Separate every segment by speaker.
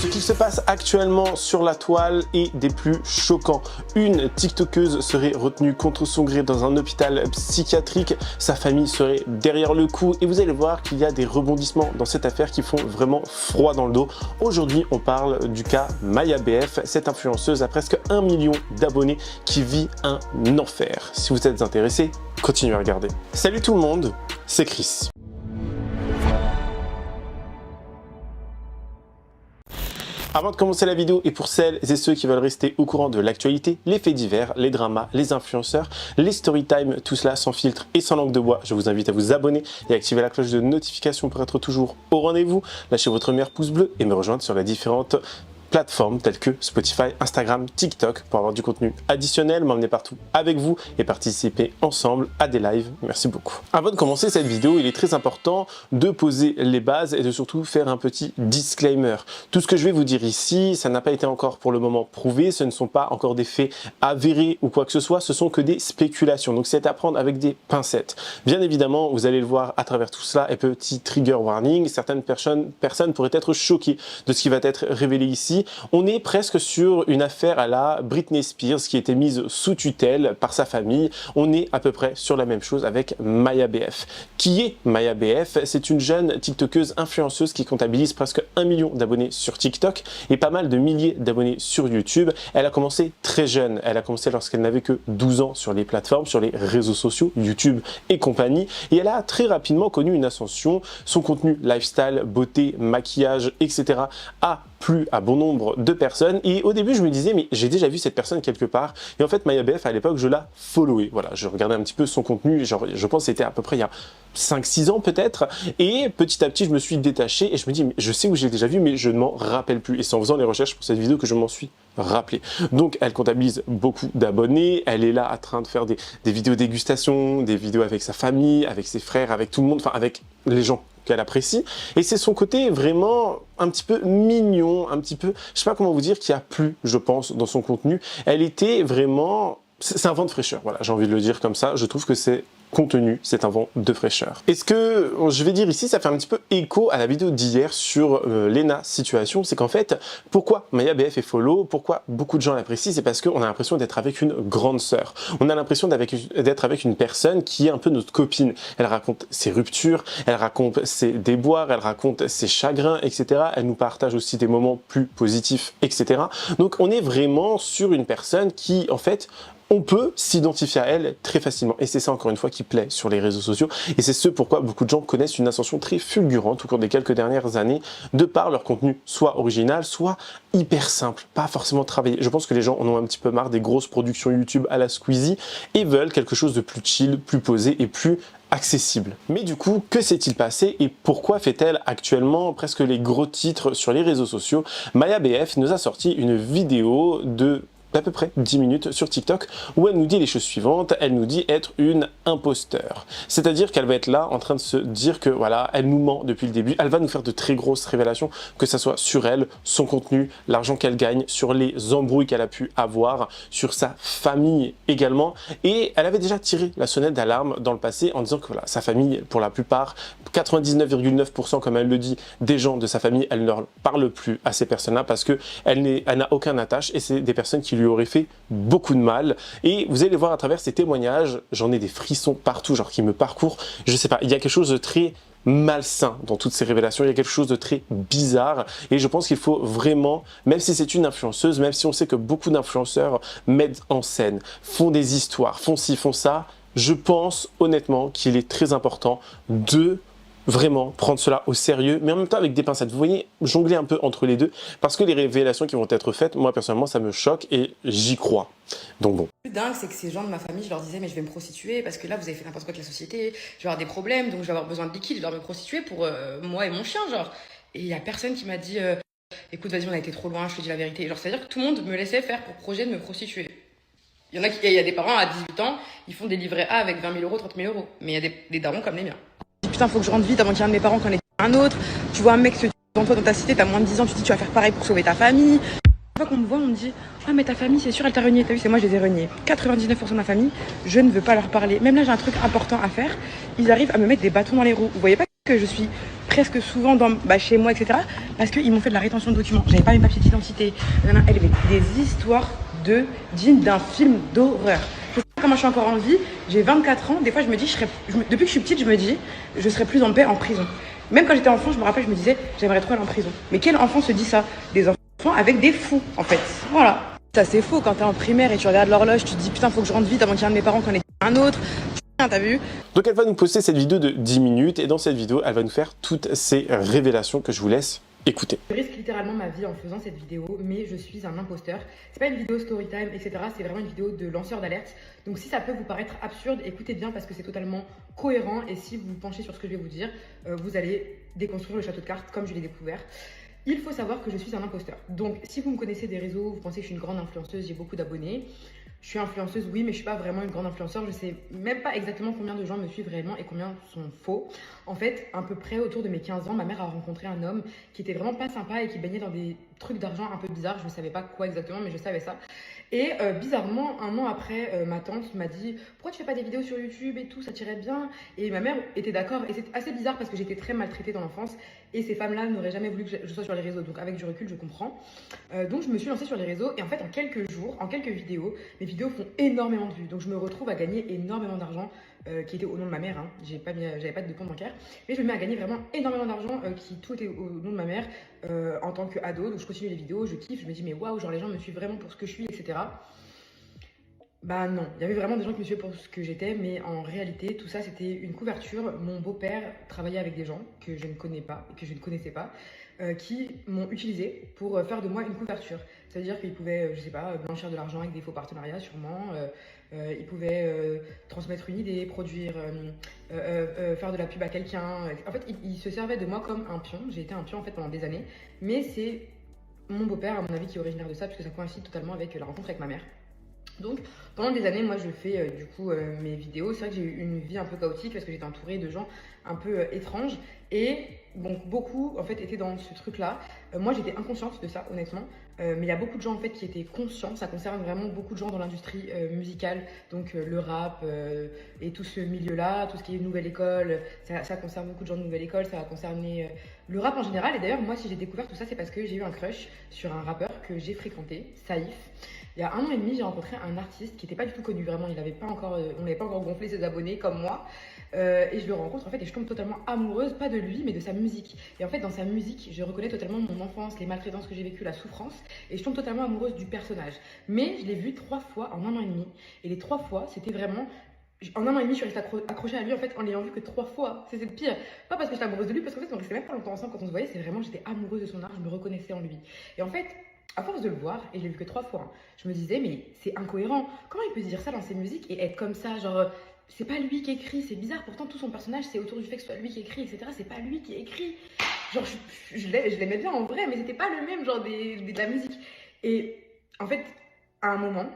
Speaker 1: Ce qui se passe actuellement sur la toile est des plus choquants. Une TikTokeuse serait retenue contre son gré dans un hôpital psychiatrique. Sa famille serait derrière le coup et vous allez voir qu'il y a des rebondissements dans cette affaire qui font vraiment froid dans le dos. Aujourd'hui, on parle du cas Maya BF. Cette influenceuse a presque 1 million d'abonnés qui vit un enfer. Si vous êtes intéressé, continuez à regarder. Salut tout le monde, c'est Chris. Avant de commencer la vidéo, et pour celles et ceux qui veulent rester au courant de l'actualité, les faits divers, les dramas, les influenceurs, les storytime, tout cela sans filtre et sans langue de bois, je vous invite à vous abonner et activer la cloche de notification pour être toujours au rendez-vous. Lâchez votre meilleur pouce bleu et me rejoindre sur les différentes plateformes telles que Spotify, Instagram, TikTok pour avoir du contenu additionnel, m'emmener partout avec vous et participer ensemble à des lives. Merci beaucoup. Avant de commencer cette vidéo, il est très important de poser les bases et de surtout faire un petit disclaimer. Tout ce que je vais vous dire ici, ça n'a pas été encore pour le moment prouvé, ce ne sont pas encore des faits avérés ou quoi que ce soit, ce sont que des spéculations. Donc c'est à prendre avec des pincettes. Bien évidemment, vous allez le voir à travers tout cela et petit trigger warning, certaines personnes pourraient être choquées de ce qui va être révélé ici. On est presque sur une affaire à la Britney Spears qui était mise sous tutelle par sa famille. On est à peu près sur la même chose avec Maya BF. Qui est Maya BF? C'est une jeune TikTokeuse influenceuse qui comptabilise presque 1 million d'abonnés sur TikTok et pas mal de milliers d'abonnés sur YouTube. Elle a commencé très jeune. Elle a commencé lorsqu'elle n'avait que 12 ans sur les plateformes, sur les réseaux sociaux, YouTube et compagnie. Et elle a très rapidement connu une ascension. Son contenu lifestyle, beauté, maquillage, etc. a plu à bon nombre de personnes et au début je me disais mais j'ai déjà vu cette personne quelque part et en fait Maya BF à l'époque je la followais, voilà, je regardais un petit peu son contenu, genre, je pense que c'était à peu près il y a 5-6 ans peut-être et petit à petit je me suis détaché et je me dis mais je sais où j'ai déjà vu mais je ne m'en rappelle plus et c'est en faisant les recherches pour cette vidéo que je m'en suis rappelé. Donc elle comptabilise beaucoup d'abonnés, elle est là en train de faire des vidéos dégustation, des vidéos avec sa famille, avec ses frères, avec tout le monde, enfin avec les gens qu'elle apprécie et c'est son côté vraiment un petit peu mignon, un petit peu, je sais pas comment vous dire, qui a plu je pense dans son contenu. Elle était vraiment, c'est un vent de fraîcheur, voilà, j'ai envie de le dire comme ça, je trouve que c'est contenu, c'est un vent de fraîcheur. Et ce que je vais dire ici, ça fait un petit peu écho à la vidéo d'hier sur Lena Situation, c'est qu'en fait, pourquoi Maya BF est follow, pourquoi beaucoup de gens l'apprécient, c'est parce qu'on a l'impression d'être avec une grande sœur. On a l'impression d'être avec une personne qui est un peu notre copine. Elle raconte ses ruptures, elle raconte ses déboires, elle raconte ses chagrins, etc. Elle nous partage aussi des moments plus positifs, etc. Donc on est vraiment sur une personne qui, en fait, on peut s'identifier à elle très facilement. Et c'est ça, encore une fois, qui plaît sur les réseaux sociaux. Et c'est ce pourquoi beaucoup de gens connaissent une ascension très fulgurante au cours des quelques dernières années, de par leur contenu soit original, soit hyper simple, pas forcément travaillé. Je pense que les gens en ont un petit peu marre des grosses productions YouTube à la Squeezie et veulent quelque chose de plus chill, plus posé et plus accessible. Mais du coup, que s'est-il passé et pourquoi fait-elle actuellement presque les gros titres sur les réseaux sociaux? Maya BF nous a sorti une vidéo de d'à peu près 10 minutes sur TikTok où elle nous dit les choses suivantes. Elle nous dit être une imposteur. C'est-à-dire qu'elle va être là en train de se dire que voilà, elle nous ment depuis le début. Elle va nous faire de très grosses révélations, que ça soit sur elle, son contenu, l'argent qu'elle gagne, sur les embrouilles qu'elle a pu avoir, sur sa famille également. Et elle avait déjà tiré la sonnette d'alarme dans le passé en disant que voilà, sa famille, pour la plupart, 99,9% comme elle le dit, des gens de sa famille, elle ne leur parle plus à ces personnes-là parce qu'elle n'a aucun attache et c'est des personnes qui lui aurait fait beaucoup de mal et vous allez voir à travers ces témoignages, j'en ai des frissons partout, genre qui me parcourent, je sais pas, il y a quelque chose de très malsain dans toutes ces révélations, il y a quelque chose de très bizarre et je pense qu'il faut vraiment, même si c'est une influenceuse, même si on sait que beaucoup d'influenceurs mettent en scène, font des histoires, font ci, font ça, je pense honnêtement qu'il est très important de vraiment prendre cela au sérieux, mais en même temps avec des pincettes. Vous voyez, jongler un peu entre les deux, parce que les révélations qui vont être faites, moi personnellement, ça me choque et j'y crois. Donc bon.
Speaker 2: Le plus dingue, c'est que ces gens de ma famille, je leur disais, mais je vais me prostituer parce que là, vous avez fait n'importe quoi avec la société, je vais avoir des problèmes, donc je vais avoir besoin de liquide, je dois me prostituer pour moi et mon chien, genre. Et il y a personne qui m'a dit, écoute, vas-y, on a été trop loin, je te dis la vérité. Genre, c'est-à-dire que tout le monde me laissait faire pour projet de me prostituer. Il y a des parents à 18 ans, ils font des livrets A avec 20 000 euros, 30 000 euros. Mais il y a des darons comme les miens. Putain, faut que je rentre vite avant qu'il y ait un de mes parents qui en ait un autre. Tu vois un mec se dit devant toi dans ta cité, t'as moins de 10 ans, tu dis tu vas faire pareil pour sauver ta famille. Une fois qu'on me voit, on me dit ah mais ta famille c'est sûr elle t'a renié. T'as vu, c'est moi je les ai reniés. 99% de ma famille, je ne veux pas leur parler. Même là j'ai un truc important à faire. Ils arrivent à me mettre des bâtons dans les roues. Vous voyez pas que je suis presque souvent chez moi, etc. Parce qu'ils m'ont fait de la rétention de documents. J'avais pas mes papiers d'identité. Elle avait des histoires dignes d'un film d'horreur. Je sais pas comment je suis encore en vie. J'ai 24 ans. Des fois, je me dis, depuis que je suis petite, je me dis, je serais plus en paix en prison. Même quand j'étais enfant, je me rappelle, je me disais, j'aimerais trop aller en prison. Mais quel enfant se dit ça? Des enfants avec des fous, en fait. Voilà. Ça, c'est faux. Quand t'es en primaire et tu regardes l'horloge, tu te dis, putain, faut que je rentre vite avant qu'il y ait un de mes parents qu'on ait un autre. T'as vu?
Speaker 1: Donc elle va nous poster cette vidéo de 10 minutes et dans cette vidéo, elle va nous faire toutes ces révélations que je vous laisse écouter.
Speaker 2: Je risque littéralement ma vie en faisant cette vidéo, mais je suis un imposteur. C'est pas une vidéo story time, etc. C'est vraiment une vidéo de lanceur d'alerte. Donc si ça peut vous paraître absurde, écoutez bien parce que c'est totalement cohérent. Et si vous vous penchez sur ce que je vais vous dire, vous allez déconstruire le château de cartes comme je l'ai découvert. Il faut savoir que je suis un imposteur. Donc si vous me connaissez des réseaux, vous pensez que je suis une grande influenceuse, j'ai beaucoup d'abonnés. Je suis influenceuse, oui, mais je suis pas vraiment une grande influenceur. Je sais même pas exactement combien de gens me suivent réellement et combien sont faux. En fait, à peu près autour de mes 15 ans, ma mère a rencontré un homme qui était vraiment pas sympa et qui baignait dans des trucs d'argent un peu bizarres. Je ne savais pas quoi exactement, mais je savais ça. Et bizarrement, un an après, ma tante m'a dit « Pourquoi tu fais pas des vidéos sur YouTube et tout, ça t'irait bien ?» Et ma mère était d'accord. Et c'est assez bizarre parce que j'étais très maltraitée dans l'enfance. Et ces femmes-là n'auraient jamais voulu que je sois sur les réseaux. Donc avec du recul, je comprends. Donc je me suis lancée sur les réseaux. Et en fait, en quelques jours, en quelques vidéos, mes vidéos font énormément de vues. Donc je me retrouve à gagner énormément d'argent qui était au nom de ma mère. Hein. J'avais pas de compte bancaire. Mais je me mets à gagner vraiment énormément d'argent qui tout était au nom de ma mère en tant qu'ado. Donc je continue les vidéos, je kiffe. Je me dis mais waouh, genre les gens me suivent vraiment pour ce que je suis, etc. Bah non, il y avait vraiment des gens qui me suivaient pour ce que j'étais, mais en réalité, tout ça, c'était une couverture. Mon beau-père travaillait avec des gens que je ne connais pas, que je ne connaissais pas, qui m'ont utilisé pour faire de moi une couverture. C'est-à-dire qu'ils pouvaient, je sais pas, blanchir de l'argent avec des faux partenariats sûrement, ils pouvaient transmettre une idée, produire, faire de la pub à quelqu'un. En fait, ils se servaient de moi comme un pion. J'ai été un pion en fait pendant des années, mais c'est mon beau-père, à mon avis, qui est originaire de ça, puisque ça coïncide totalement avec la rencontre avec ma mère. Donc pendant des années, moi je fais du coup mes vidéos. C'est vrai que j'ai eu une vie un peu chaotique parce que j'étais entourée de gens un peu étranges. Et donc beaucoup en fait étaient dans ce truc là. Moi j'étais inconsciente de ça honnêtement. Mais il y a beaucoup de gens en fait qui étaient conscients. Ça concerne vraiment beaucoup de gens dans l'industrie musicale. Donc le rap et tout ce milieu là, tout ce qui est nouvelle école. Ça concerne beaucoup de gens de nouvelle école. Ça va concerner le rap en général. Et d'ailleurs moi si j'ai découvert tout ça, c'est parce que j'ai eu un crush sur un rappeur que j'ai fréquenté, Saïf. Il y a 1 an et demi, j'ai rencontré un artiste qui n'était pas du tout connu, vraiment. On n'avait pas encore gonflé ses abonnés comme moi. Et je le rencontre en fait et je tombe totalement amoureuse, pas de lui, mais de sa musique. Et en fait, dans sa musique, je reconnais totalement mon enfance, les maltraitances que j'ai vécues, la souffrance. Et je tombe totalement amoureuse du personnage. Mais je l'ai vu 3 fois en 1 an et demi. Et les 3 fois, c'était vraiment... En 1 an et demi, je suis restée accrochée à lui en fait en l'ayant vu que 3 fois. C'est le pire. Pas parce que j'étais amoureuse de lui, parce qu'en fait, on restait même pas longtemps ensemble quand on se voyait. C'est vraiment, j'étais amoureuse de son art, je me reconnaissais en lui. Et en fait, à force de le voir, et je l'ai vu que 3 fois, hein, je me disais, mais c'est incohérent. Comment il peut se dire ça dans ses musiques et être comme ça, genre, c'est pas lui qui écrit, c'est bizarre. Pourtant, tout son personnage, c'est autour du fait que ce soit lui qui écrit, etc. C'est pas lui qui écrit. Genre, je l'aimais bien en vrai, mais c'était pas le même genre de la musique. Et en fait, à un moment,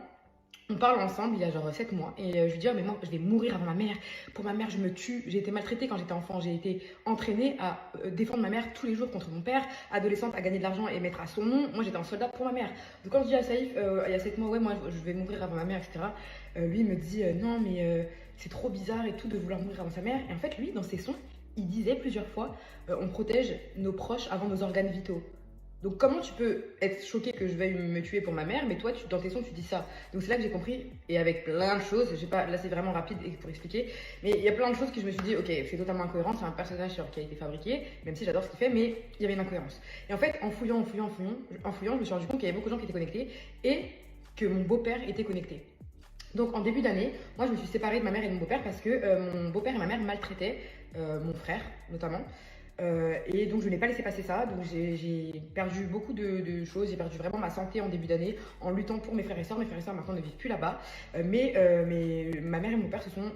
Speaker 2: on parle ensemble il y a genre 7 mois et je lui dis oh, mais moi je vais mourir avant ma mère, pour ma mère je me tue, j'ai été maltraitée quand j'étais enfant, j'ai été entraînée à défendre ma mère tous les jours contre mon père, adolescente à gagner de l'argent et mettre à son nom, moi j'étais un soldat pour ma mère. Donc quand je dis à Saïf il y a 7 mois ouais moi je vais mourir avant ma mère etc, lui il me dit non mais c'est trop bizarre et tout de vouloir mourir avant sa mère. Et en fait lui dans ses sons il disait plusieurs fois on protège nos proches avant nos organes vitaux. Donc comment tu peux être choqué que je veuille me tuer pour ma mère, mais toi, dans tes sons, tu dis ça. Donc c'est là que j'ai compris, et avec plein de choses, là c'est vraiment rapide pour expliquer, mais il y a plein de choses que je me suis dit, ok, c'est totalement incohérent, c'est un personnage qui a été fabriqué, même si j'adore ce qu'il fait, mais il y avait une incohérence. Et en fait, en fouillant, je me suis rendu compte qu'il y avait beaucoup de gens qui étaient connectés, et que mon beau-père était connecté. Donc en début d'année, moi je me suis séparée de ma mère et de mon beau-père parce que mon beau-père et ma mère maltraitaient mon frère, notamment. Et donc je n'ai pas laissé passer ça, donc j'ai perdu beaucoup de choses, j'ai perdu vraiment ma santé en début d'année en luttant pour mes frères et sœurs. Mes frères et sœurs maintenant ne vivent plus là-bas, mais ma mère et mon père se sont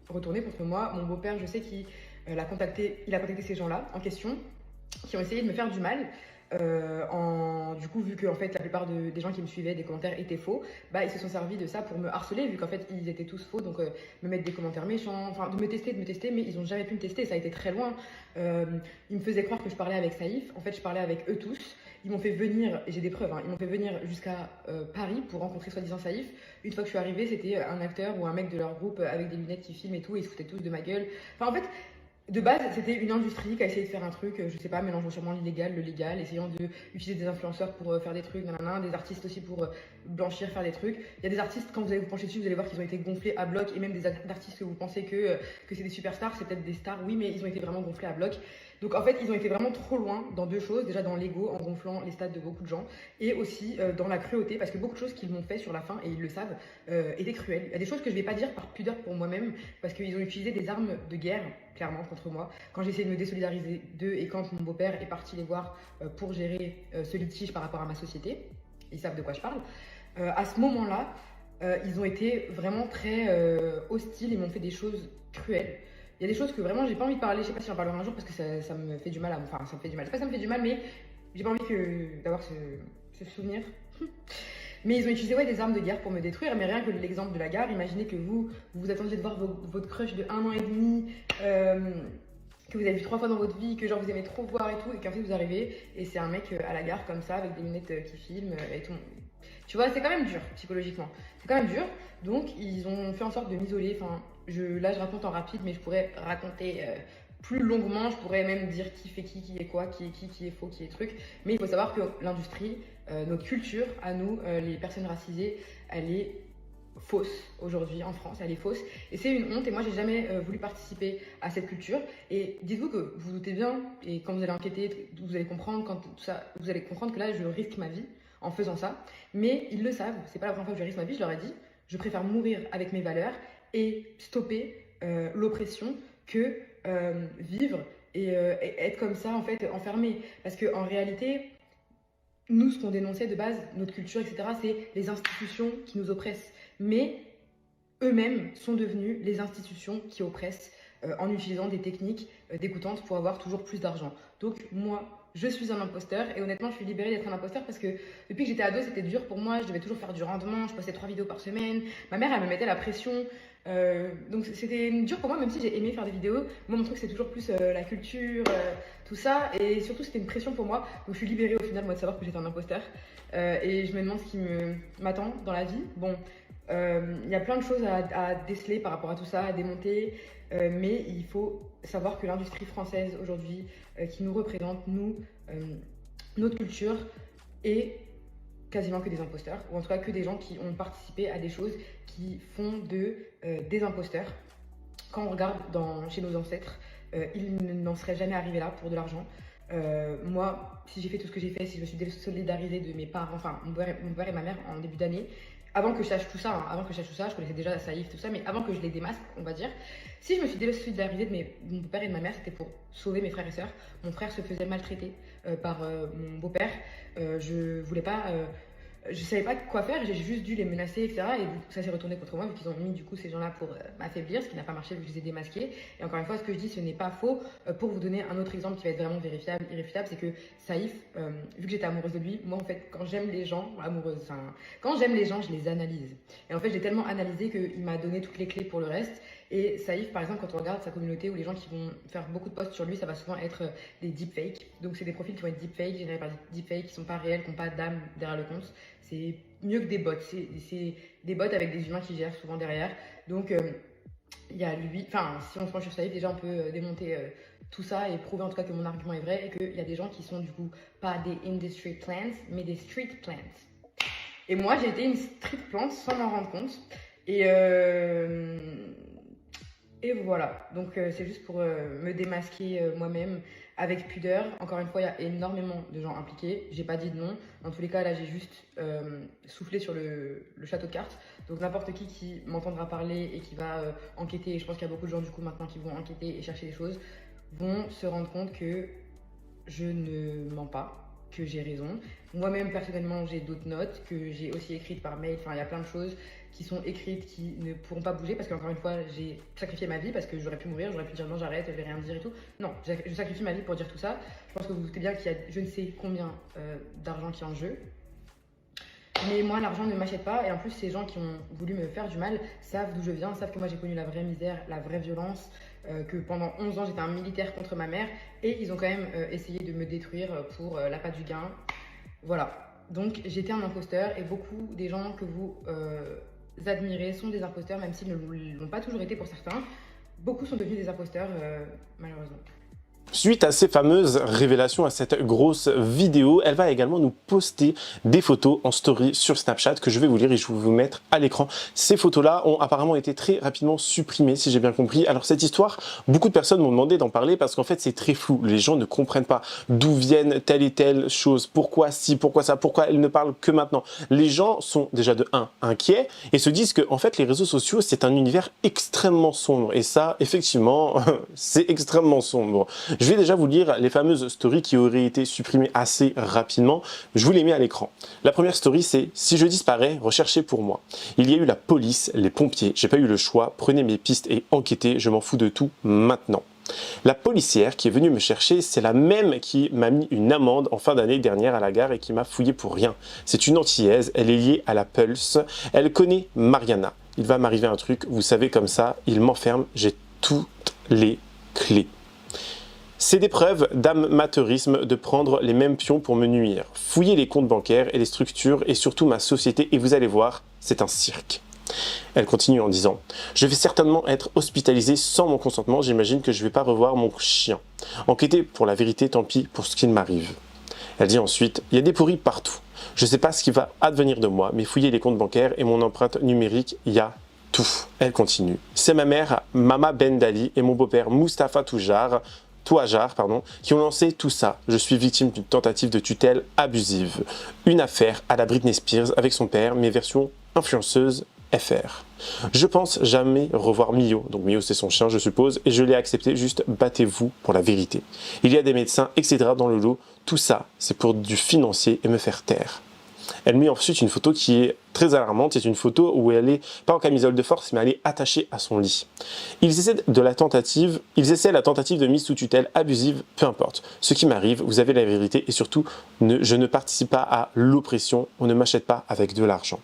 Speaker 2: retournés contre moi. Mon beau-père, je sais qu'il a contacté ces gens-là en question, qui ont essayé de me faire du mal. Du coup, vu que en fait, la plupart des gens qui me suivaient, des commentaires étaient faux, bah, ils se sont servis de ça pour me harceler, vu qu'en fait, ils étaient tous faux, donc me mettre des commentaires méchants, enfin, de me tester, mais ils n'ont jamais pu me tester, ça a été très loin. Ils me faisaient croire que je parlais avec Saïf, en fait, je parlais avec eux tous. Ils m'ont fait venir, j'ai des preuves, hein, ils m'ont fait venir jusqu'à Paris pour rencontrer soi-disant Saïf. Une fois que je suis arrivée, c'était un acteur ou un mec de leur groupe avec des lunettes qui filment et tout, et ils se foutaient tous de ma gueule. Enfin, en fait, De base, c'était une industrie qui a essayé de faire un truc, je sais pas, mélangeant sûrement l'illégal, le légal, essayant d'utiliser des influenceurs pour faire des trucs, nanana, des artistes aussi pour blanchir, faire des trucs. Il y a des artistes, quand vous allez vous pencher dessus, vous allez voir qu'ils ont été gonflés à bloc, et même des artistes que vous pensez que c'est des superstars, c'est peut-être des stars, oui, mais ils ont été vraiment gonflés à bloc. Donc en fait, ils ont été vraiment trop loin dans deux choses. Déjà dans l'ego, en gonflant les stats de beaucoup de gens, et aussi dans la cruauté, parce que beaucoup de choses qu'ils m'ont fait sur la fin, et ils le savent, étaient cruelles. Il y a des choses que je vais pas dire par pudeur pour moi-même, parce qu'ils ont utilisé des armes de guerre, clairement, contre moi. Quand j'ai essayé de me désolidariser d'eux, et quand mon beau-père est parti les voir pour gérer ce litige par rapport à ma société, ils savent de quoi je parle, à ce moment-là, ils ont été vraiment très hostiles, ils m'ont fait des choses cruelles. Il y a des choses que vraiment j'ai pas envie de parler, je sais pas si j'en parlerai un jour parce que ça me fait du mal enfin ça me fait du mal, je sais pas si ça me fait du mal mais j'ai pas envie d'avoir ce souvenir. Mais ils ont utilisé des armes de guerre pour me détruire, mais rien que l'exemple de la gare, imaginez que vous attendiez de voir votre crush de 1 an et demi, que vous avez vu 3 fois dans votre vie, que genre vous aimez trop voir et tout, et qu'en fait vous arrivez et c'est un mec à la gare comme ça avec des lunettes qui filment et tout. Tu vois, c'est quand même dur psychologiquement, c'est quand même dur, donc ils ont fait en sorte de m'isoler, enfin là je raconte en rapide mais je pourrais raconter plus longuement, je pourrais même dire qui fait qui est quoi, qui est faux, qui est truc, mais il faut savoir que l'industrie, notre culture à nous, les personnes racisées, elle est fausse aujourd'hui en France, elle est fausse et c'est une honte et moi j'ai jamais voulu participer à cette culture et dites-vous que vous doutez bien et quand vous allez enquêter, vous allez comprendre vous allez comprendre que là je risque ma vie en faisant ça, mais ils le savent, c'est pas la première fois que je risque ma vie, je leur ai dit, je préfère mourir avec mes valeurs et stopper l'oppression que vivre et être comme ça en fait enfermé parce que en réalité nous ce qu'on dénonçait de base, notre culture etc, c'est les institutions qui nous oppressent, mais eux-mêmes sont devenus les institutions qui oppressent en utilisant des techniques dégoûtantes pour avoir toujours plus d'argent. Donc moi je suis un imposteur et honnêtement je suis libérée d'être un imposteur parce que depuis que j'étais ado c'était dur pour moi, je devais toujours faire du rendement, je postais 3 vidéos par semaine, ma mère elle me mettait la pression, donc c'était dur pour moi même si j'ai aimé faire des vidéos, moi mon truc c'est toujours plus la culture, tout ça et surtout c'était une pression pour moi, donc je suis libérée au final moi de savoir que j'étais un imposteur et je me demande ce qui m'attend dans la vie. Bon, il y a plein de choses à déceler par rapport à tout ça, à démonter, mais il faut savoir que l'industrie française aujourd'hui qui nous représente, nous, notre culture, est quasiment que des imposteurs, ou en tout cas que des gens qui ont participé à des choses qui font des imposteurs. Quand on regarde chez nos ancêtres, ils n'en seraient jamais arrivés là pour de l'argent. Moi, si j'ai fait tout ce que j'ai fait, si je me suis désolidarisée de mes parents, enfin mon père et ma mère en début d'année, avant que je sache tout ça, je connaissais déjà Saïf, tout ça, mais avant que je les démasque, on va dire, si je me suis désolidarisée de mon père et de ma mère, c'était pour sauver mes frères et sœurs. Mon frère se faisait maltraiter par mon beau-père. Je voulais pas, je savais pas quoi faire, j'ai juste dû les menacer, etc. Et du coup, ça s'est retourné contre moi, vu qu'ils ont mis du coup ces gens-là pour m'affaiblir, ce qui n'a pas marché vu que je les ai démasqués. Et encore une fois, ce que je dis, ce n'est pas faux. Pour vous donner un autre exemple qui va être vraiment vérifiable, irréfutable, c'est que Saïf, vu que j'étais amoureuse de lui, moi en fait, quand j'aime les gens, quand j'aime les gens, je les analyse. Et en fait, j'ai tellement analysé qu'il m'a donné toutes les clés pour le reste. Et Saïf, par exemple, quand on regarde sa communauté ou les gens qui vont faire beaucoup de posts sur lui, ça va souvent être des deepfakes. Donc, c'est des profils qui vont être deepfakes, générés par deepfakes, qui sont pas réels, qui n'ont pas d'âme derrière le compte. C'est mieux que des bots. C'est des bots avec des humains qui gèrent souvent derrière. Donc, il y a lui. Enfin, si on se penche sur Saïf, déjà, on peut démonter tout ça et prouver en tout cas que mon argument est vrai et qu'il y a des gens qui sont du coup pas des industry plants, mais des street plants. Et moi, j'ai été une street plant sans m'en rendre compte. Et voilà, donc c'est juste pour me démasquer moi-même avec pudeur. Encore une fois, il y a énormément de gens impliqués. J'ai pas dit de nom. Dans tous les cas, là, j'ai juste soufflé sur le château de cartes. Donc n'importe qui m'entendra parler et qui va enquêter, et je pense qu'il y a beaucoup de gens du coup maintenant qui vont enquêter et chercher des choses, vont se rendre compte que je ne mens pas, que j'ai raison. Moi-même, personnellement, j'ai d'autres notes que j'ai aussi écrites par mail. Enfin, il y a plein de choses qui sont écrites qui ne pourront pas bouger parce qu'encore une fois, j'ai sacrifié ma vie parce que j'aurais pu mourir, j'aurais pu dire non, j'arrête, je vais rien dire et tout. Non, je sacrifie ma vie pour dire tout ça. Je pense que vous vous doutez bien qu'il y a je ne sais combien d'argent qui est en jeu. Mais moi, l'argent ne m'achète pas. Et en plus, ces gens qui ont voulu me faire du mal savent d'où je viens, savent que moi, j'ai connu la vraie misère, la vraie violence, que pendant 11 ans, j'étais un militaire contre ma mère. Et ils ont quand même essayé de me détruire pour l'appât du gain. Voilà. Donc, j'étais un imposteur. Et beaucoup des gens que vous admirez sont des imposteurs, même s'ils ne l'ont pas toujours été pour certains. Beaucoup sont devenus des imposteurs, malheureusement.
Speaker 1: Suite à ces fameuses révélations, à cette grosse vidéo, elle va également nous poster des photos en story sur Snapchat que je vais vous lire et je vais vous mettre à l'écran. Ces photos-là ont apparemment été très rapidement supprimées, si j'ai bien compris. Alors cette histoire, beaucoup de personnes m'ont demandé d'en parler parce qu'en fait c'est très flou. Les gens ne comprennent pas d'où viennent telle et telle chose, pourquoi si, pourquoi ça, pourquoi elle ne parle que maintenant. Les gens sont déjà de 1 inquiets et se disent que en fait les réseaux sociaux c'est un univers extrêmement sombre et ça effectivement c'est extrêmement sombre. Je vais déjà vous lire les fameuses stories qui auraient été supprimées assez rapidement. Je vous les mets à l'écran. La première story, c'est « Si je disparais, recherchez pour moi. Il y a eu la police, les pompiers, j'ai pas eu le choix, prenez mes pistes et enquêtez, je m'en fous de tout maintenant. » La policière qui est venue me chercher, c'est la même qui m'a mis une amende en fin d'année dernière à la gare et qui m'a fouillé pour rien. C'est une antillaise, elle est liée à la Pulse, elle connaît Mariana. Il va m'arriver un truc, vous savez comme ça, il m'enferme, j'ai toutes les clés. C'est des preuves d'amateurisme de prendre les mêmes pions pour me nuire. Fouillez les comptes bancaires et les structures et surtout ma société et vous allez voir, c'est un cirque. Elle continue en disant « Je vais certainement être hospitalisée sans mon consentement, j'imagine que je ne vais pas revoir mon chien. Enquêtez pour la vérité, tant pis pour ce qui m'arrive. » Elle dit ensuite « Il y a des pourris partout. Je ne sais pas ce qui va advenir de moi, mais fouillez les comptes bancaires et mon empreinte numérique, il y a tout. » Elle continue « C'est ma mère, Mama Ben Dali et mon beau-père Mustapha Toujar, qui ont lancé tout ça. Je suis victime d'une tentative de tutelle abusive. Une affaire à la Britney Spears avec son père, mais version influenceuse FR. Je pense jamais revoir Mio, donc Mio c'est son chien je suppose, et je l'ai accepté, juste battez-vous pour la vérité. Il y a des médecins, etc. dans le lot, tout ça c'est pour du financier et me faire taire. Elle met ensuite une photo qui est très alarmante, c'est une photo où elle est, pas en camisole de force, mais elle est attachée à son lit. Ils essaient la tentative de mise sous tutelle abusive, peu importe. Ce qui m'arrive, vous avez la vérité et surtout, je ne participe pas à l'oppression, on ne m'achète pas avec de l'argent.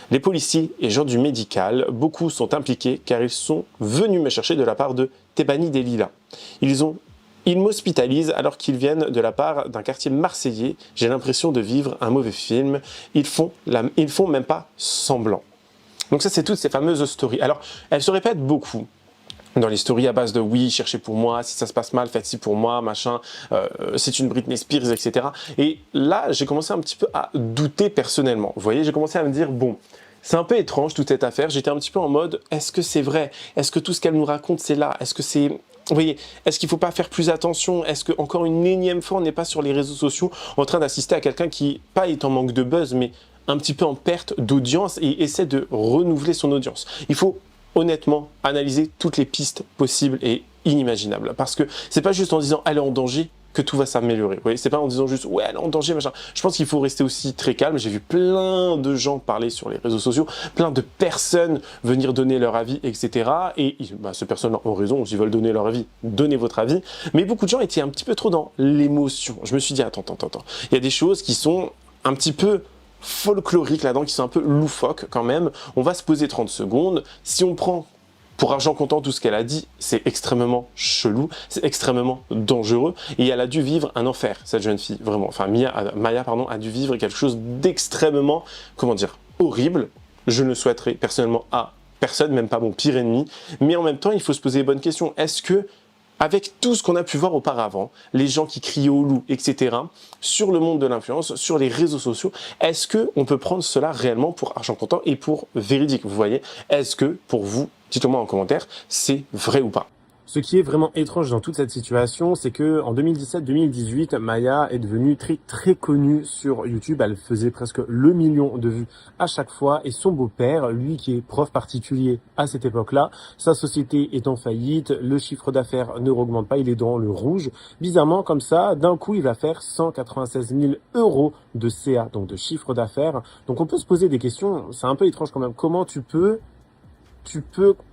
Speaker 1: Les policiers et gens du médical, beaucoup sont impliqués car ils sont venus me chercher de la part de Tebani Delila. Ils m'hospitalisent alors qu'ils viennent de la part d'un quartier marseillais. J'ai l'impression de vivre un mauvais film. Ils font même pas semblant. Donc ça, c'est toutes ces fameuses stories. Alors, elles se répètent beaucoup dans les stories à base de oui, cherchez pour moi, si ça se passe mal, faites ci pour moi, machin, c'est une Britney Spears, etc. Et là, j'ai commencé un petit peu à douter personnellement. Vous voyez, j'ai commencé à me dire, bon, c'est un peu étrange toute cette affaire. J'étais un petit peu en mode, est-ce que c'est vrai? Est-ce que tout ce qu'elle nous raconte, c'est là? Est-ce que c'est... Vous voyez, est-ce qu'il ne faut pas faire plus attention? Est-ce qu'encore une énième fois, on n'est pas sur les réseaux sociaux en train d'assister à quelqu'un qui, pas est en manque de buzz, mais un petit peu en perte d'audience et essaie de renouveler son audience? Il faut honnêtement analyser toutes les pistes possibles et inimaginables. Parce que c'est pas juste en disant « elle est en danger » que tout va s'améliorer. Vous voyez, c'est pas en disant juste « ouais, elle est en danger », machin. Je pense qu'il faut rester aussi très calme. J'ai vu plein de gens parler sur les réseaux sociaux, plein de personnes venir donner leur avis, etc. Et ces personnes ont raison, s'ils veulent donner leur avis, donnez votre avis. Mais beaucoup de gens étaient un petit peu trop dans l'émotion. Je me suis dit « attends. Il y a des choses qui sont un petit peu folkloriques là-dedans, qui sont un peu loufoques quand même. On va se poser 30 secondes. Si on prend pour argent comptant tout ce qu'elle a dit, c'est extrêmement chelou, c'est extrêmement dangereux et elle a dû vivre un enfer, cette jeune fille, vraiment. Enfin, Maya a dû vivre quelque chose d'extrêmement, comment dire, horrible. Je ne le souhaiterais personnellement à personne, même pas mon pire ennemi. Mais en même temps, il faut se poser les bonnes questions. Est-ce que, avec tout ce qu'on a pu voir auparavant, les gens qui crient au loup, etc., sur le monde de l'influence, sur les réseaux sociaux, est-ce qu'on peut prendre cela réellement pour argent comptant et pour véridique? Vous voyez, est-ce que, pour vous, dites-le moi en commentaire, c'est vrai ou pas? Ce qui est vraiment étrange dans toute cette situation, c'est que en 2017-2018, Maya est devenue très connue sur YouTube. Elle faisait presque le million de vues à chaque fois. Et son beau-père, lui qui est prof particulier à cette époque-là, sa société est en faillite, le chiffre d'affaires ne augmente pas, il est dans le rouge. Bizarrement, comme ça, d'un coup, il va faire 196 000 € de CA, donc de chiffre d'affaires. Donc on peut se poser des questions, c'est un peu étrange quand même. Comment tu peux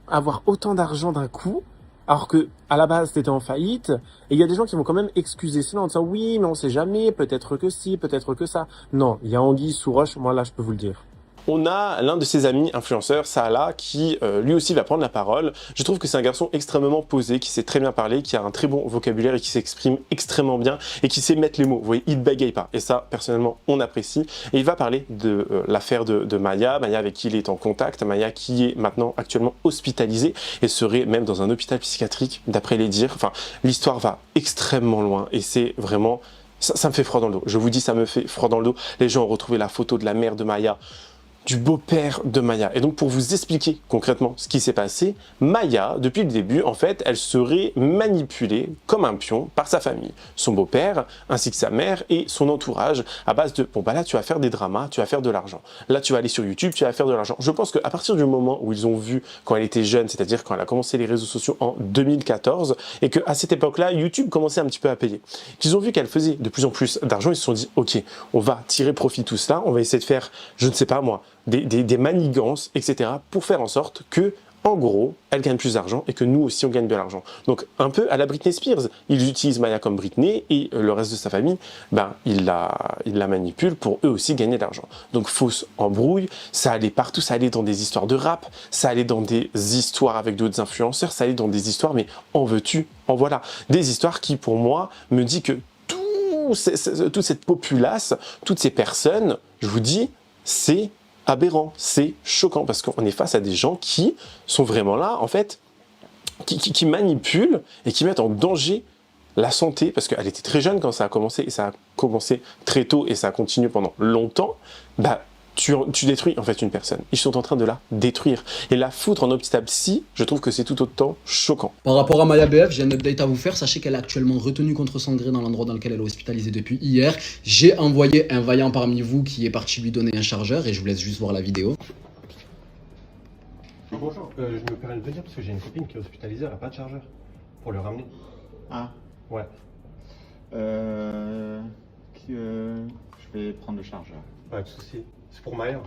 Speaker 1: avoir autant d'argent d'un coup alors que à la base t'étais en faillite, et il y a des gens qui vont quand même excuser cela en disant oui mais on sait jamais, peut-être que si, peut-être que ça. Non, il y a anguille sous roche, moi là je peux vous le dire. On a l'un de ses amis influenceurs, Salah, qui lui aussi va prendre la parole. Je trouve que c'est un garçon extrêmement posé, qui sait très bien parler, qui a un très bon vocabulaire et qui s'exprime extrêmement bien et qui sait mettre les mots. Vous voyez, il ne bagaille pas. Et ça, personnellement, on apprécie. Et il va parler de l'affaire de Maya, Maya avec qui il est en contact, Maya qui est maintenant actuellement hospitalisée et serait même dans un hôpital psychiatrique, d'après les dires. Enfin, l'histoire va extrêmement loin et c'est vraiment... Ça me fait froid dans le dos. Je vous dis, ça me fait froid dans le dos. Les gens ont retrouvé la photo de la mère de Maya, du beau-père de Maya. Et donc, pour vous expliquer concrètement ce qui s'est passé, Maya, depuis le début, en fait, elle serait manipulée comme un pion par sa famille, son beau-père, ainsi que sa mère et son entourage, à base de, bon bah là, tu vas faire des dramas, tu vas faire de l'argent. Là, tu vas aller sur YouTube, tu vas faire de l'argent. Je pense qu'à partir du moment où ils ont vu, quand elle était jeune, c'est-à-dire quand elle a commencé les réseaux sociaux en 2014, et qu'à cette époque-là, YouTube commençait un petit peu à payer, qu'ils ont vu qu'elle faisait de plus en plus d'argent, ils se sont dit, ok, on va tirer profit de tout cela, on va essayer de faire, je ne sais pas moi, des manigances, etc. pour faire en sorte que, en gros, elle gagne plus d'argent et que nous aussi on gagne de l'argent. Donc un peu à la Britney Spears, ils utilisent Maya comme Britney et le reste de sa famille, ben, ils la manipulent pour eux aussi gagner de l'argent. Donc fausse embrouille, ça allait partout, ça allait dans des histoires de rap, ça allait dans des histoires avec d'autres influenceurs, ça allait dans des histoires, mais en veux-tu, en voilà. Des histoires qui pour moi me dit que toute cette populace, toutes ces personnes, je vous dis, c'est aberrant, c'est choquant parce qu'on est face à des gens qui sont vraiment là, en fait, qui manipulent et qui mettent en danger la santé, parce qu'elle était très jeune quand ça a commencé, et ça a commencé très tôt et ça a continué pendant longtemps, bah, tu détruis en fait une personne. Ils sont en train de la détruire. Et la foutre en hôpital psy, je trouve que c'est tout autant choquant.
Speaker 3: Par rapport à Maya BF, j'ai un update à vous faire. Sachez qu'elle est actuellement retenue contre son gré dans l'endroit dans lequel elle est hospitalisée depuis hier. J'ai envoyé un vaillant parmi vous qui est parti lui donner un chargeur et je vous laisse juste voir la vidéo.
Speaker 4: Bonjour, je me permets de te dire parce que j'ai une copine qui est hospitalisée, elle n'a pas de chargeur pour le ramener.
Speaker 5: Ah,
Speaker 4: Ouais.
Speaker 5: je vais prendre le chargeur.
Speaker 4: Pas de souci. C'est pour Maya.